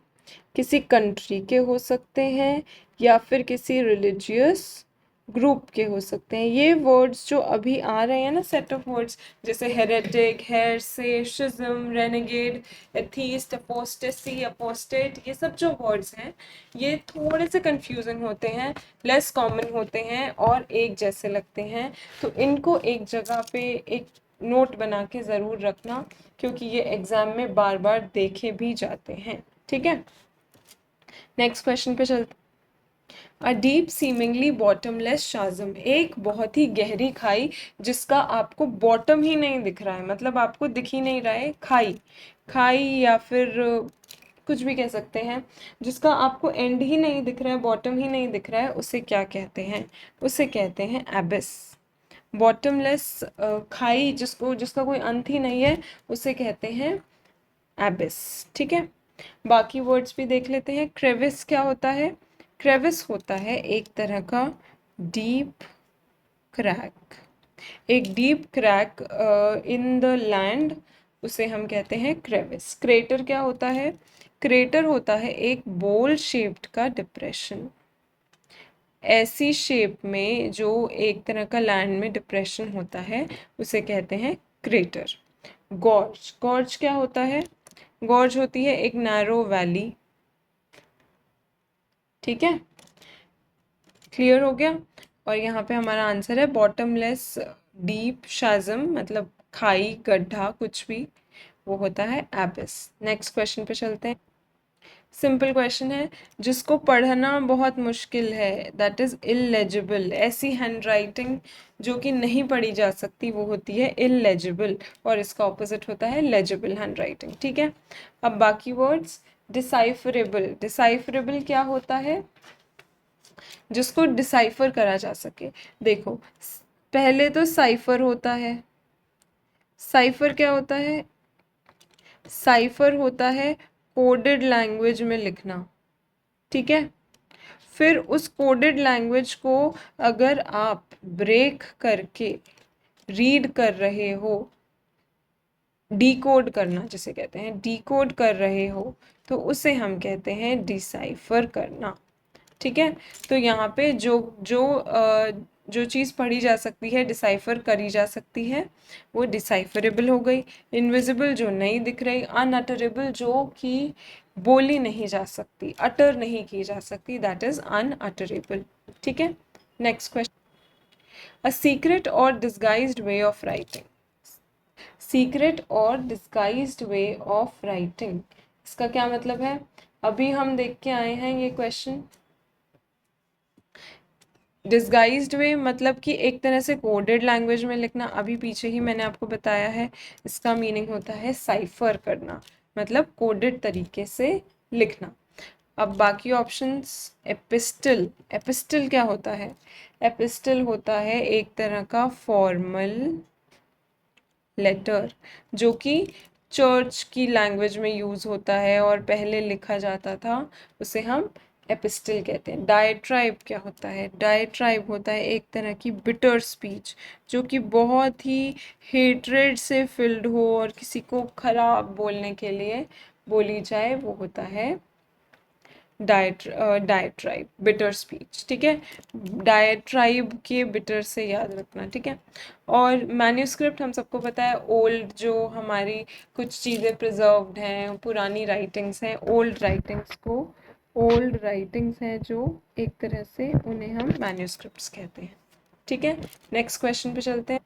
किसी कंट्री के हो सकते हैं, या फिर किसी रिलीजियस ग्रुप के हो सकते हैं। ये वर्ड्स जो अभी आ रहे हैं ना, सेट ऑफ वर्ड्स, जैसे heretic, hearsay, शिज्म, renegade, atheist, apostasy, apostate, ये सब जो वर्ड्स हैं ये थोड़े से कंफ्यूजन होते हैं, लेस कॉमन होते हैं और एक जैसे लगते हैं, तो इनको एक जगह पे एक नोट बना के ज़रूर रखना, क्योंकि ये एग्ज़ाम में बार बार देखे भी जाते हैं। ठीक है, नेक्स्ट क्वेश्चन पे चलते। A deep seemingly bottomless Shazam, एक बहुत ही गहरी खाई जिसका आपको बॉटम ही नहीं दिख रहा है, मतलब आपको दिख ही नहीं रहा है, खाई, खाई या फिर कुछ भी कह सकते हैं, जिसका आपको एंड ही नहीं दिख रहा है, बॉटम ही नहीं दिख रहा है, उसे क्या कहते हैं? उसे कहते हैं एबिस। बॉटमलेस खाई जिसको जिसका कोई अंत ही नहीं है, उसे कहते हैं एबिस। ठीक है, बाकी वर्ड्स भी देख लेते हैं। क्रेविस क्या होता है? क्रेविस होता है एक तरह का डीप क्रैक, एक deep crack in the land, उसे हम कहते हैं क्रेविस। क्रेटर क्या होता है? क्रेटर होता है एक बोल शेप्ड का डिप्रेशन, ऐसी शेप में जो एक तरह का लैंड में डिप्रेशन होता है, उसे कहते हैं क्रेटर। गॉर्ज, गॉर्ज क्या होता है? गॉर्ज होती है एक नैरो वैली। ठीक है, क्लियर हो गया। और यहाँ पे हमारा आंसर है बॉटमलेस डीप शाज़म, मतलब खाई, गड्ढा, कुछ भी, वो होता है एबिस। नेक्स्ट क्वेश्चन पे चलते हैं। सिंपल क्वेश्चन है, जिसको पढ़ना बहुत मुश्किल है, दैट इज इलेजिबल, ऐसी हैंडराइटिंग जो कि नहीं पढ़ी जा सकती, वो होती है इलेजिबल, और इसका ऑपोजिट होता है लेजिबल हैंडराइटिंग। ठीक है, अब बाकी वर्ड्स। डिसाइफरेबल, डिसाइफरेबल क्या होता है? जिसको डिसाइफर करा जा सके। देखो, पहले तो साइफर होता है। साइफर क्या होता है? साइफर होता है कोडेड लैंग्वेज में लिखना। ठीक है, फिर उस कोडेड लैंग्वेज को अगर आप ब्रेक करके रीड कर रहे हो, डीकोड करना जिसे कहते हैं, डीकोड कर रहे हो, तो उसे हम कहते हैं डिसाइफर करना। ठीक है, तो यहाँ पे जो जो जो चीज़ पढ़ी जा सकती है, डिसाइफर करी जा सकती है, वो डिसाइफरेबल हो गई। इनविजिबल जो नहीं दिख रही, अनअटरेबल जो कि बोली नहीं जा सकती, अटर नहीं की जा सकती, दैट इज अनअटरेबल। ठीक है, नेक्स्ट क्वेश्चन। अ सीक्रेट और disguised way of writing, secret और डिस्गाइज्ड वे ऑफ राइटिंग, इसका क्या मतलब है? अभी हम देख के आए हैं ये क्वेश्चन। डिस्गाइज्ड वे मतलब कि एक तरह से कोडेड लैंग्वेज में लिखना, अभी पीछे ही मैंने आपको बताया है, इसका मीनिंग होता है साइफर करना, मतलब कोडेड तरीके से लिखना। अब बाकी ऑप्शंस। एपिस्टल, एपिस्टल क्या होता है? एपिस्टल होता है एक तरह का फॉर्मल लेटर, जो कि चर्च की लैंग्वेज में यूज़ होता है और पहले लिखा जाता था, उसे हम एपिस्टल कहते हैं। डायट्राइब क्या होता है? डायट्राइब होता है एक तरह की बिटर स्पीच, जो कि बहुत ही हेट्रेड से फिल्ड हो और किसी को खराब बोलने के लिए बोली जाए, वो होता है डायट्राइब, बिटर स्पीच। ठीक है, डायट्राइब के बिटर से याद रखना। ठीक है, और मैन्यूस्क्रिप्ट हम सबको पता है, ओल्ड जो हमारी कुछ चीज़ें प्रिजर्व्ड हैं, पुरानी राइटिंग्स हैं, ओल्ड राइटिंग्स को, ओल्ड राइटिंग्स हैं जो, एक तरह से उन्हें हम मैन्यूस्क्रिप्ट्स कहते हैं। ठीक है, नेक्स्ट क्वेश्चन पे चलते हैं।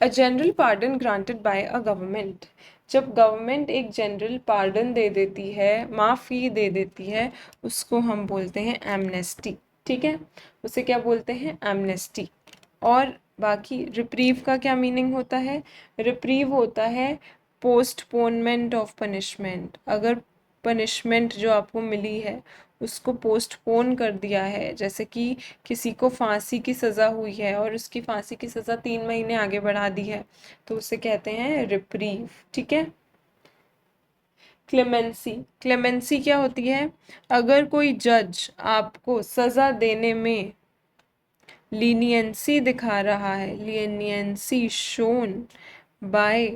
A general pardon granted by a government, जब गवर्नमेंट एक जनरल पार्डन दे देती है, माफ़ी दे देती है, उसको हम बोलते हैं एमनेस्टी। ठीक है, उसे क्या बोलते हैं? एमनेस्टी। और बाकी रिप्रीव का क्या मीनिंग होता है? रिप्रीव होता है पोस्टपोनमेंट ऑफ पनिशमेंट, अगर पनिशमेंट जो आपको मिली है उसको पोस्टपोन कर दिया है, जैसे कि किसी को फांसी की सज़ा हुई है और उसकी फांसी की सज़ा 3 महीने आगे बढ़ा दी है, तो उसे कहते हैं रिप्रीव। ठीक है, क्लेमेंसी, क्लेमेंसी क्या होती है? अगर कोई जज आपको सज़ा देने में लीनियंसी दिखा रहा है, लीनियंसी शोन बाय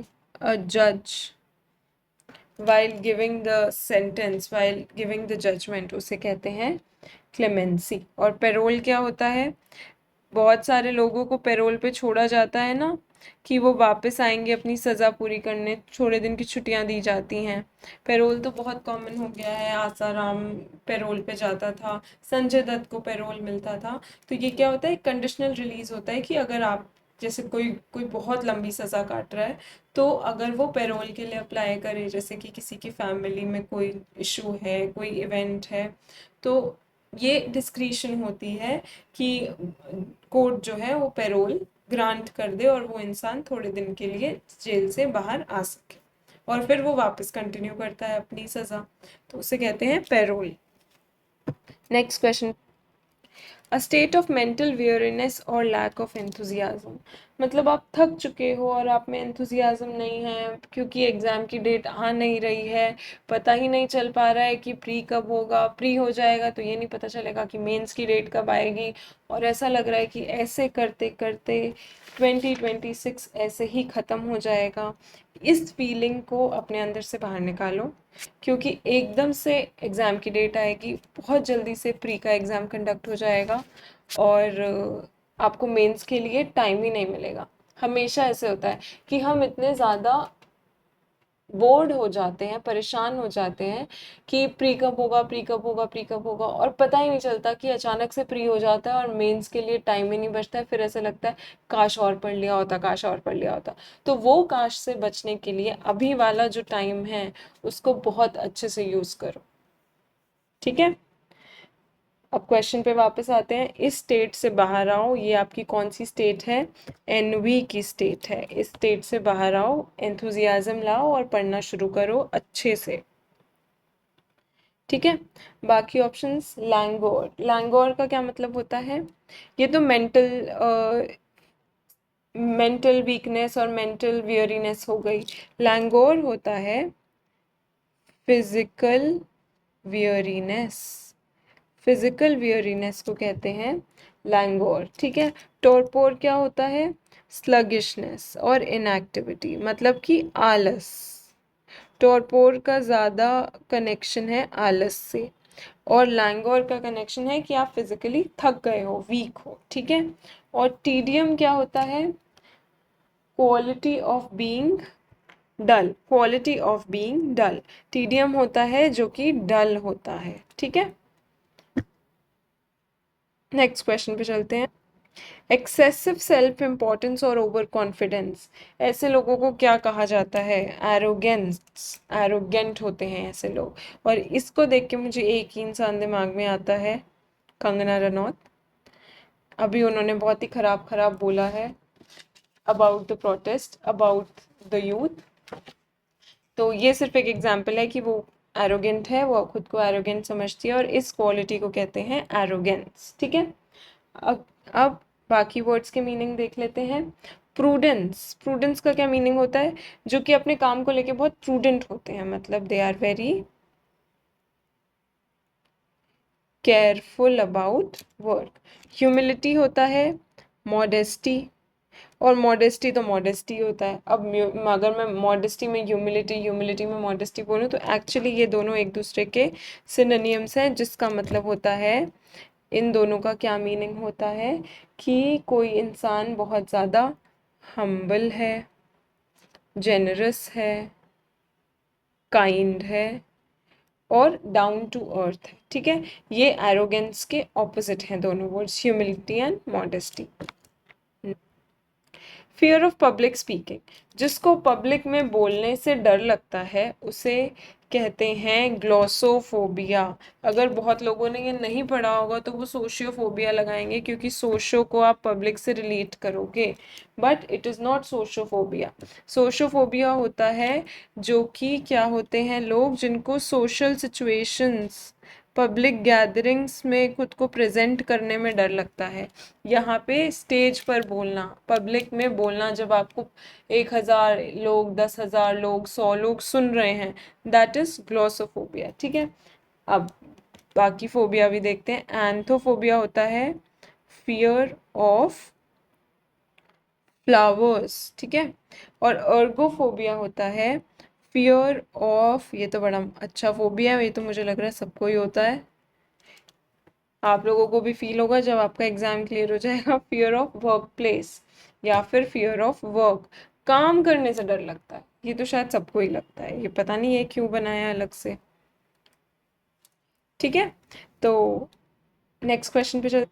अ जज while giving the sentence, while giving the judgment, उसे कहते हैं क्लेमेंसी। और पेरोल क्या होता है? बहुत सारे लोगों को पेरोल पे छोड़ा जाता है ना, कि वो वापस आएंगे अपनी सज़ा पूरी करने, थोड़े दिन की छुट्टियां दी जाती हैं। पेरोल तो बहुत कॉमन हो गया है, आसाराम पेरोल पे जाता था, संजय दत्त को पेरोल मिलता था। तो ये क्या होता है? कंडीशनल रिलीज होता है कि अगर आप जैसे कोई कोई बहुत लंबी सज़ा काट रहा है, तो अगर वो पैरोल के लिए अप्लाई करे, जैसे कि किसी की फैमिली में कोई इशू है, कोई इवेंट है, तो ये डिस्क्रिशन होती है कि कोर्ट जो है वो पैरोल ग्रांट कर दे और वो इंसान थोड़े दिन के लिए जेल से बाहर आ सके और फिर वो वापस कंटिन्यू करता है अपनी सज़ा, तो उसे कहते हैं parole. Next question, a state of mental weariness और लैक ऑफ enthusiasm, मतलब आप थक चुके हो और आप में enthusiasm नहीं है क्योंकि एग्ज़ाम की डेट आ नहीं रही है, पता ही नहीं चल पा रहा है कि प्री कब होगा, प्री हो जाएगा तो ये नहीं पता चलेगा कि मेंस की डेट कब आएगी, और ऐसा लग रहा है कि ऐसे करते करते 2026 ऐसे ही ख़त्म हो जाएगा। इस फीलिंग को अपने अंदर से बाहर निकालो, क्योंकि एकदम से एग्ज़ाम की डेट आएगी, बहुत जल्दी से प्री का एग्ज़ाम कंडक्ट हो जाएगा और आपको मेंस के लिए टाइम ही नहीं मिलेगा। हमेशा ऐसे होता है कि हम इतने ज़्यादा बोर्ड हो जाते हैं, परेशान हो जाते हैं कि प्री कब होगा, प्री कब होगा, प्री कब होगा, और पता ही नहीं चलता कि अचानक से प्री हो जाता है और मेंस के लिए टाइम ही नहीं बचता है। फिर ऐसा लगता है काश और पढ़ लिया होता, काश और पढ़ लिया होता। तो वो काश से बचने के लिए अभी वाला जो टाइम है उसको बहुत अच्छे से यूज़ करो, ठीक है। अब क्वेश्चन पे वापस आते हैं, इस स्टेट से बाहर आओ, ये आपकी कौन सी स्टेट है, एनवी की स्टेट है। इस स्टेट से बाहर आओ, एंथुजियाज्म लाओ और पढ़ना शुरू करो अच्छे से, ठीक है। बाकी ऑप्शंस, लैंगोर, लैंगोर का क्या मतलब होता है, ये तो मेंटल वीकनेस और मेंटल वियरीनेस हो गई। लैंगोर होता है फिजिकल वियरीनेस, फिजिकल वियरीनेस को कहते हैं लैंगोर, ठीक है। टोरपोर क्या होता है, स्लगिशनेस और इनएक्टिविटी, मतलब कि आलस। टोरपोर का ज़्यादा कनेक्शन है आलस से और लैंगोर का कनेक्शन है कि आप फिजिकली थक गए हो, वीक हो, ठीक है। और टीडियम क्या होता है, quality of being dull, quality of being dull, tedium होता है जो कि डल होता है, ठीक है। नेक्स्ट क्वेश्चन पे चलते हैं, एक्सेसिव सेल्फ इम्पोर्टेंस और ओवर कॉन्फिडेंस, ऐसे लोगों को क्या कहा जाता है, एरोगेंस, एरोगेंट होते हैं ऐसे लोग। और इसको देख के मुझे एक ही इंसान दिमाग में आता है, कंगना रनौत। अभी उन्होंने बहुत ही खराब खराब बोला है about the protest, about the youth, तो ये सिर्फ एक एग्जाम्पल है कि वो एरोगेंट है, वो खुद को एरोगेंट समझती है और इस क्वालिटी को कहते हैं एरोगेंस, ठीक है। अब बाकी वर्ड्स के मीनिंग देख लेते हैं। प्रूडेंस, प्रूडेंस का क्या मीनिंग होता है, जो कि अपने काम को लेके बहुत प्रूडेंट होते हैं, मतलब they are very careful about work. Humility होता है मॉडेस्टी, और मॉडेस्टी तो मॉडेस्टी होता है। अब अगर मैं मॉडेस्टी में ह्यूमिलिटी, ह्यूमिलिटी में मॉडेस्टी बोलूँ तो एक्चुअली ये दोनों एक दूसरे के सिनोनिम्स हैं, जिसका मतलब होता है, इन दोनों का क्या मीनिंग होता है कि कोई इंसान बहुत ज़्यादा हम्बल है, जेनरस है, काइंड है और डाउन टू अर्थ है, ठीक है। ये एरोगेंस के ऑपोजिट हैं दोनों words, humility and modesty. Fear of public speaking, जिसको पब्लिक में बोलने से डर लगता है उसे कहते हैं ग्लोसोफोबिया। अगर बहुत लोगों ने ये नहीं पढ़ा होगा तो वो सोशियोफोबिया लगाएंगे, क्योंकि सोशो को आप पब्लिक से रिलेट करोगे, बट इट इज़ नॉट सोशियोफोबिया। सोशियोफोबिया होता है जो कि क्या होते हैं, लोग जिनको सोशल सिचुएशंस, पब्लिक गैदरिंग्स में खुद को प्रेजेंट करने में डर लगता है। यहाँ पे स्टेज पर बोलना, पब्लिक में बोलना, जब आपको 1,000 लोग, 10,000 लोग, 100 लोग सुन रहे हैं, दैट इज ग्लोसोफोबिया, ठीक है। अब बाकी फोबिया भी देखते हैं। एंथोफोबिया होता है फियर ऑफ फ्लावर्स, ठीक है। और अर्गोफोबिया होता है फियर ऑफ, ये तो बड़ा अच्छा फोबिया है, ये तो मुझे लग रहा है सबको ही होता है, आप लोगों को भी फील होगा जब आपका एग्जाम क्लियर हो जाएगा, फियर ऑफ वर्क प्लेस या फिर फियर ऑफ वर्क, काम करने से डर लगता है, ये तो शायद सबको ही लगता है, ये पता नहीं है क्यों बनाया है अलग से, ठीक है। तो नेक्स्ट क्वेश्चन पे चल,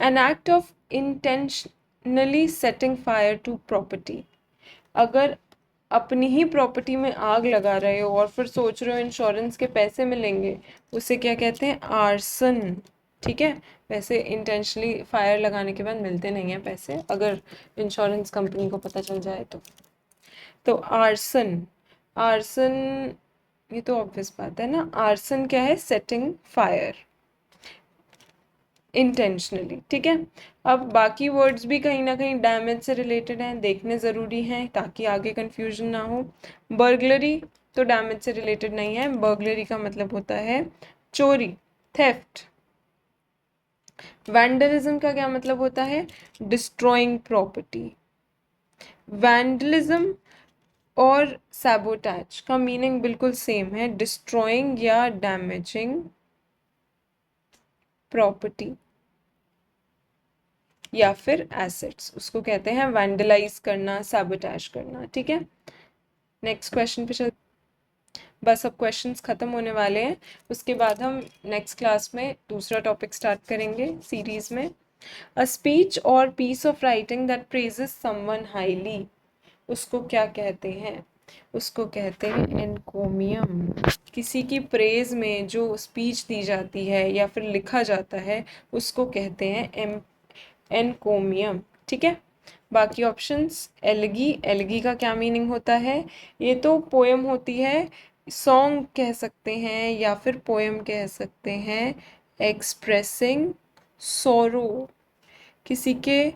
an act of intention, intentionally setting fire to property, अगर अपनी ही प्रॉपर्टी में आग लगा रहे हो और फिर सोच रहे हो इंश्योरेंस के पैसे मिलेंगे, उसे क्या कहते हैं? आर्सन। ठीक है, वैसे इंटेंशनली फायर लगाने के बाद मिलते नहीं हैं पैसे, अगर इंश्योरेंस कंपनी को पता चल जाए तो आर्सन। आर्सन, ये तो ऑब्वियस बात है ना, आर्सन क्या है? Setting fire intentionally. ठीक है, अब बाकी वर्ड्स भी कहीं ना कहीं डैमेज से रिलेटेड हैं, देखने ज़रूरी हैं ताकि आगे कंफ्यूजन ना हो। बर्गलरी तो डैमेज से रिलेटेड नहीं है, बर्गलरी का मतलब होता है चोरी, थेफ्ट। वैंडलिज्म का क्या मतलब होता है? Destroying property. वैंडलिज्म और सैबोटैज का मीनिंग बिल्कुल सेम है, डिस्ट्रॉइंग या डैमेजिंग प्रॉपर्टी या फिर एसेट्स, उसको कहते हैं वैंडलाइज करना, सैबोटैज करना। ठीक है, नेक्स्ट क्वेश्चन पे चल। बस अब क्वेश्चंस खत्म होने वाले हैं, उसके बाद हम नेक्स्ट क्लास में दूसरा टॉपिक स्टार्ट करेंगे सीरीज में। अ स्पीच और piece of writing that praises someone highly, उसको क्या कहते हैं? उसको कहते हैं एनकोमियम। किसी की प्रेज में जो स्पीच दी जाती है या फिर लिखा जाता है, उसको कहते हैं एनकोमियम। ठीक है, बाकी ऑप्शंस, एलगी, एलगी का क्या मीनिंग होता है? ये तो पोएम होती है, सॉन्ग कह सकते हैं या फिर पोएम कह सकते हैं। एक्सप्रेसिंग सोरो, किसी के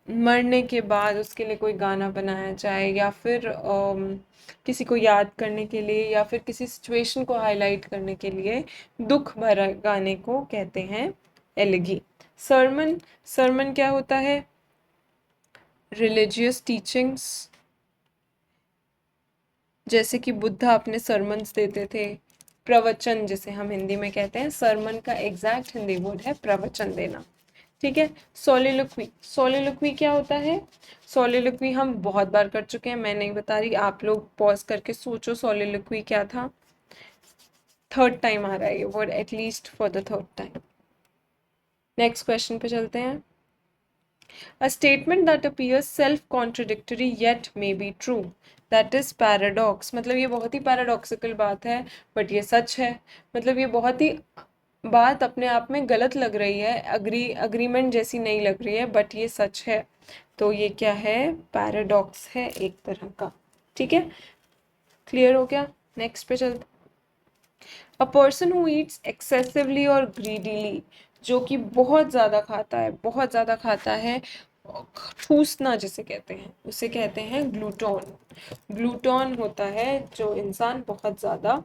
मरने के बाद उसके लिए कोई गाना बनाया जाए या फिर किसी को याद करने के लिए या फिर किसी सिचुएशन को हाईलाइट करने के लिए दुख भरा गाने को कहते हैं एलगी। सरमन, सरमन क्या होता है? रिलीजियस टीचिंग्स, जैसे कि बुद्धा अपने सरमन्स देते थे। प्रवचन जिसे हम हिंदी में कहते हैं, सरमन का एग्जैक्ट हिंदी वर्ड है प्रवचन देना। ठीक है, सोलिलोक्वी, सोलिलोक्वी क्या होता है? सोलिलोक्वी हम बहुत बार कर चुके हैं, मैं नहीं बता रही, आप लोग पॉज करके सोचो सोलिलोक्वी क्या था। थर्ड टाइम आ रहा है ये word, at least for the third time. Next question पे चलते हैं। A statement that appears self-contradictory yet may be true, that is paradox। मतलब ये बहुत ही पैराडॉक्सिकल बात है, बट ये सच है। मतलब ये बहुत ही बात अपने आप में गलत लग रही है, अग्रीमेंट जैसी नहीं लग रही है, बट ये सच है। तो ये क्या है? पैराडॉक्स है एक तरह का। ठीक है, क्लियर हो गया? नेक्स्ट पे चलते। अ पर्सन हु ईट्स एक्सेसिवली और ग्रीडीली, जो कि बहुत ज़्यादा खाता है, बहुत ज़्यादा खाता है, ठूसना जिसे कहते हैं, उसे कहते हैं ग्लूटोन। ग्लूटोन होता है जो इंसान बहुत ज़्यादा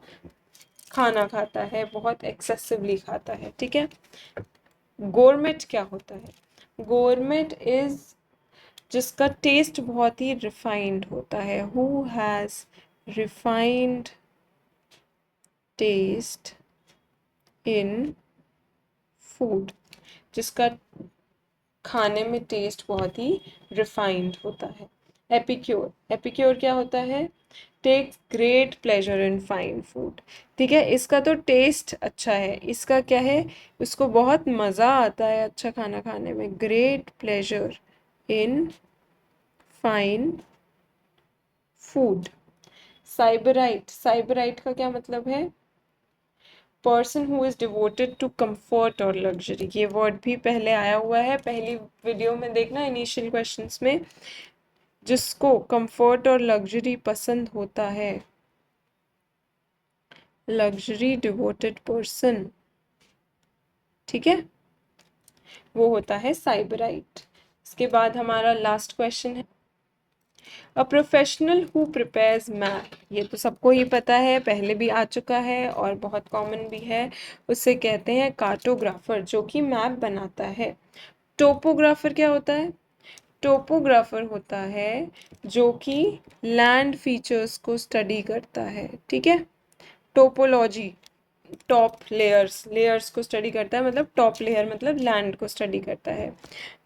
खाना खाता है, बहुत एक्सेसिवली खाता है। ठीक है, गोरमेट क्या होता है? गोरमेट इज जिसका टेस्ट बहुत ही रिफाइंड होता है, who has refined taste in food, जिसका खाने में टेस्ट बहुत ही रिफाइंड होता है। एपिक्योर, एपिक्योर क्या होता है? Takes great pleasure in fine food. ठीक है, इसका तो टेस्ट अच्छा है, इसका क्या है? इसको बहुत मज़ा आता है अच्छा खाना खाने में। Great pleasure in fine food. Sybarite, sybarite का क्या मतलब है? Person who is devoted to comfort और लग्जरी। ये वर्ड भी पहले आया हुआ है, पहली वीडियो में देखना, इनिशियल क्वेश्चंस में। जिसको कंफर्ट और लग्जरी पसंद होता है, लग्जरी डिवोटेड पर्सन, ठीक है, वो होता है साइबराइट। इसके बाद हमारा लास्ट क्वेश्चन है, a professional who prepares map. ये तो सबको ही पता है, पहले भी आ चुका है और बहुत कॉमन भी है। उसे कहते हैं कार्टोग्राफर, जो कि मैप बनाता है। टोपोग्राफर क्या होता है? टोपोग्राफर होता है जो कि लैंड फीचर्स को स्टडी करता है। ठीक है, टोपोलॉजी, टॉप लेयर्स, लेयर्स को स्टडी करता है, मतलब टॉप लेयर मतलब लैंड को स्टडी करता है।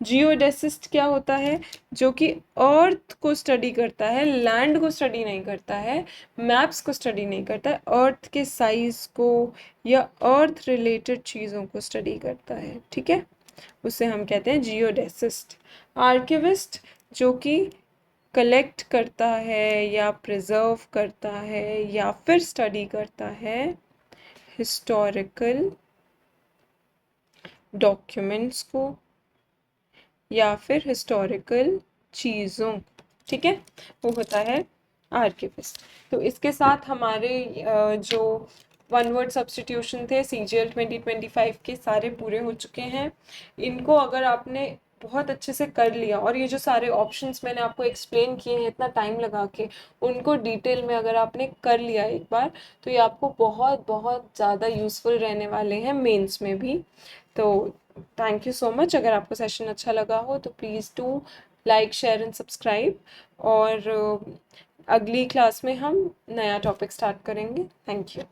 जियोडेसिस्ट क्या होता है? जो कि अर्थ को स्टडी करता है, लैंड को स्टडी नहीं करता है, मैप्स को स्टडी नहीं करता है, अर्थ के साइज को या अर्थ रिलेटेड चीज़ों को स्टडी करता है। ठीक है, उसे हम कहते हैं जियोडेसिस्ट। आर्किविस्ट जो कि कलेक्ट करता है या प्रिजर्व करता है या फिर स्टडी करता है हिस्टोरिकल डॉक्यूमेंट्स को या फिर हिस्टोरिकल चीज़ों, ठीक है, वो होता है आर्किविस्ट। तो इसके साथ हमारे जो वन वर्ड सब्स्टिट्यूशन थे CGL 2025 के सारे पूरे हो चुके हैं। इनको अगर आपने बहुत अच्छे से कर लिया और ये जो सारे ऑप्शंस मैंने आपको एक्सप्लेन किए हैं इतना टाइम लगा के, उनको डिटेल में अगर आपने कर लिया एक बार, तो ये आपको बहुत बहुत ज़्यादा यूज़फुल रहने वाले हैं मेंस में भी। तो थैंक यू सो मच। अगर आपको सेशन अच्छा लगा हो तो please do like share and subscribe, और अगली क्लास में हम नया टॉपिक स्टार्ट करेंगे। Thank you.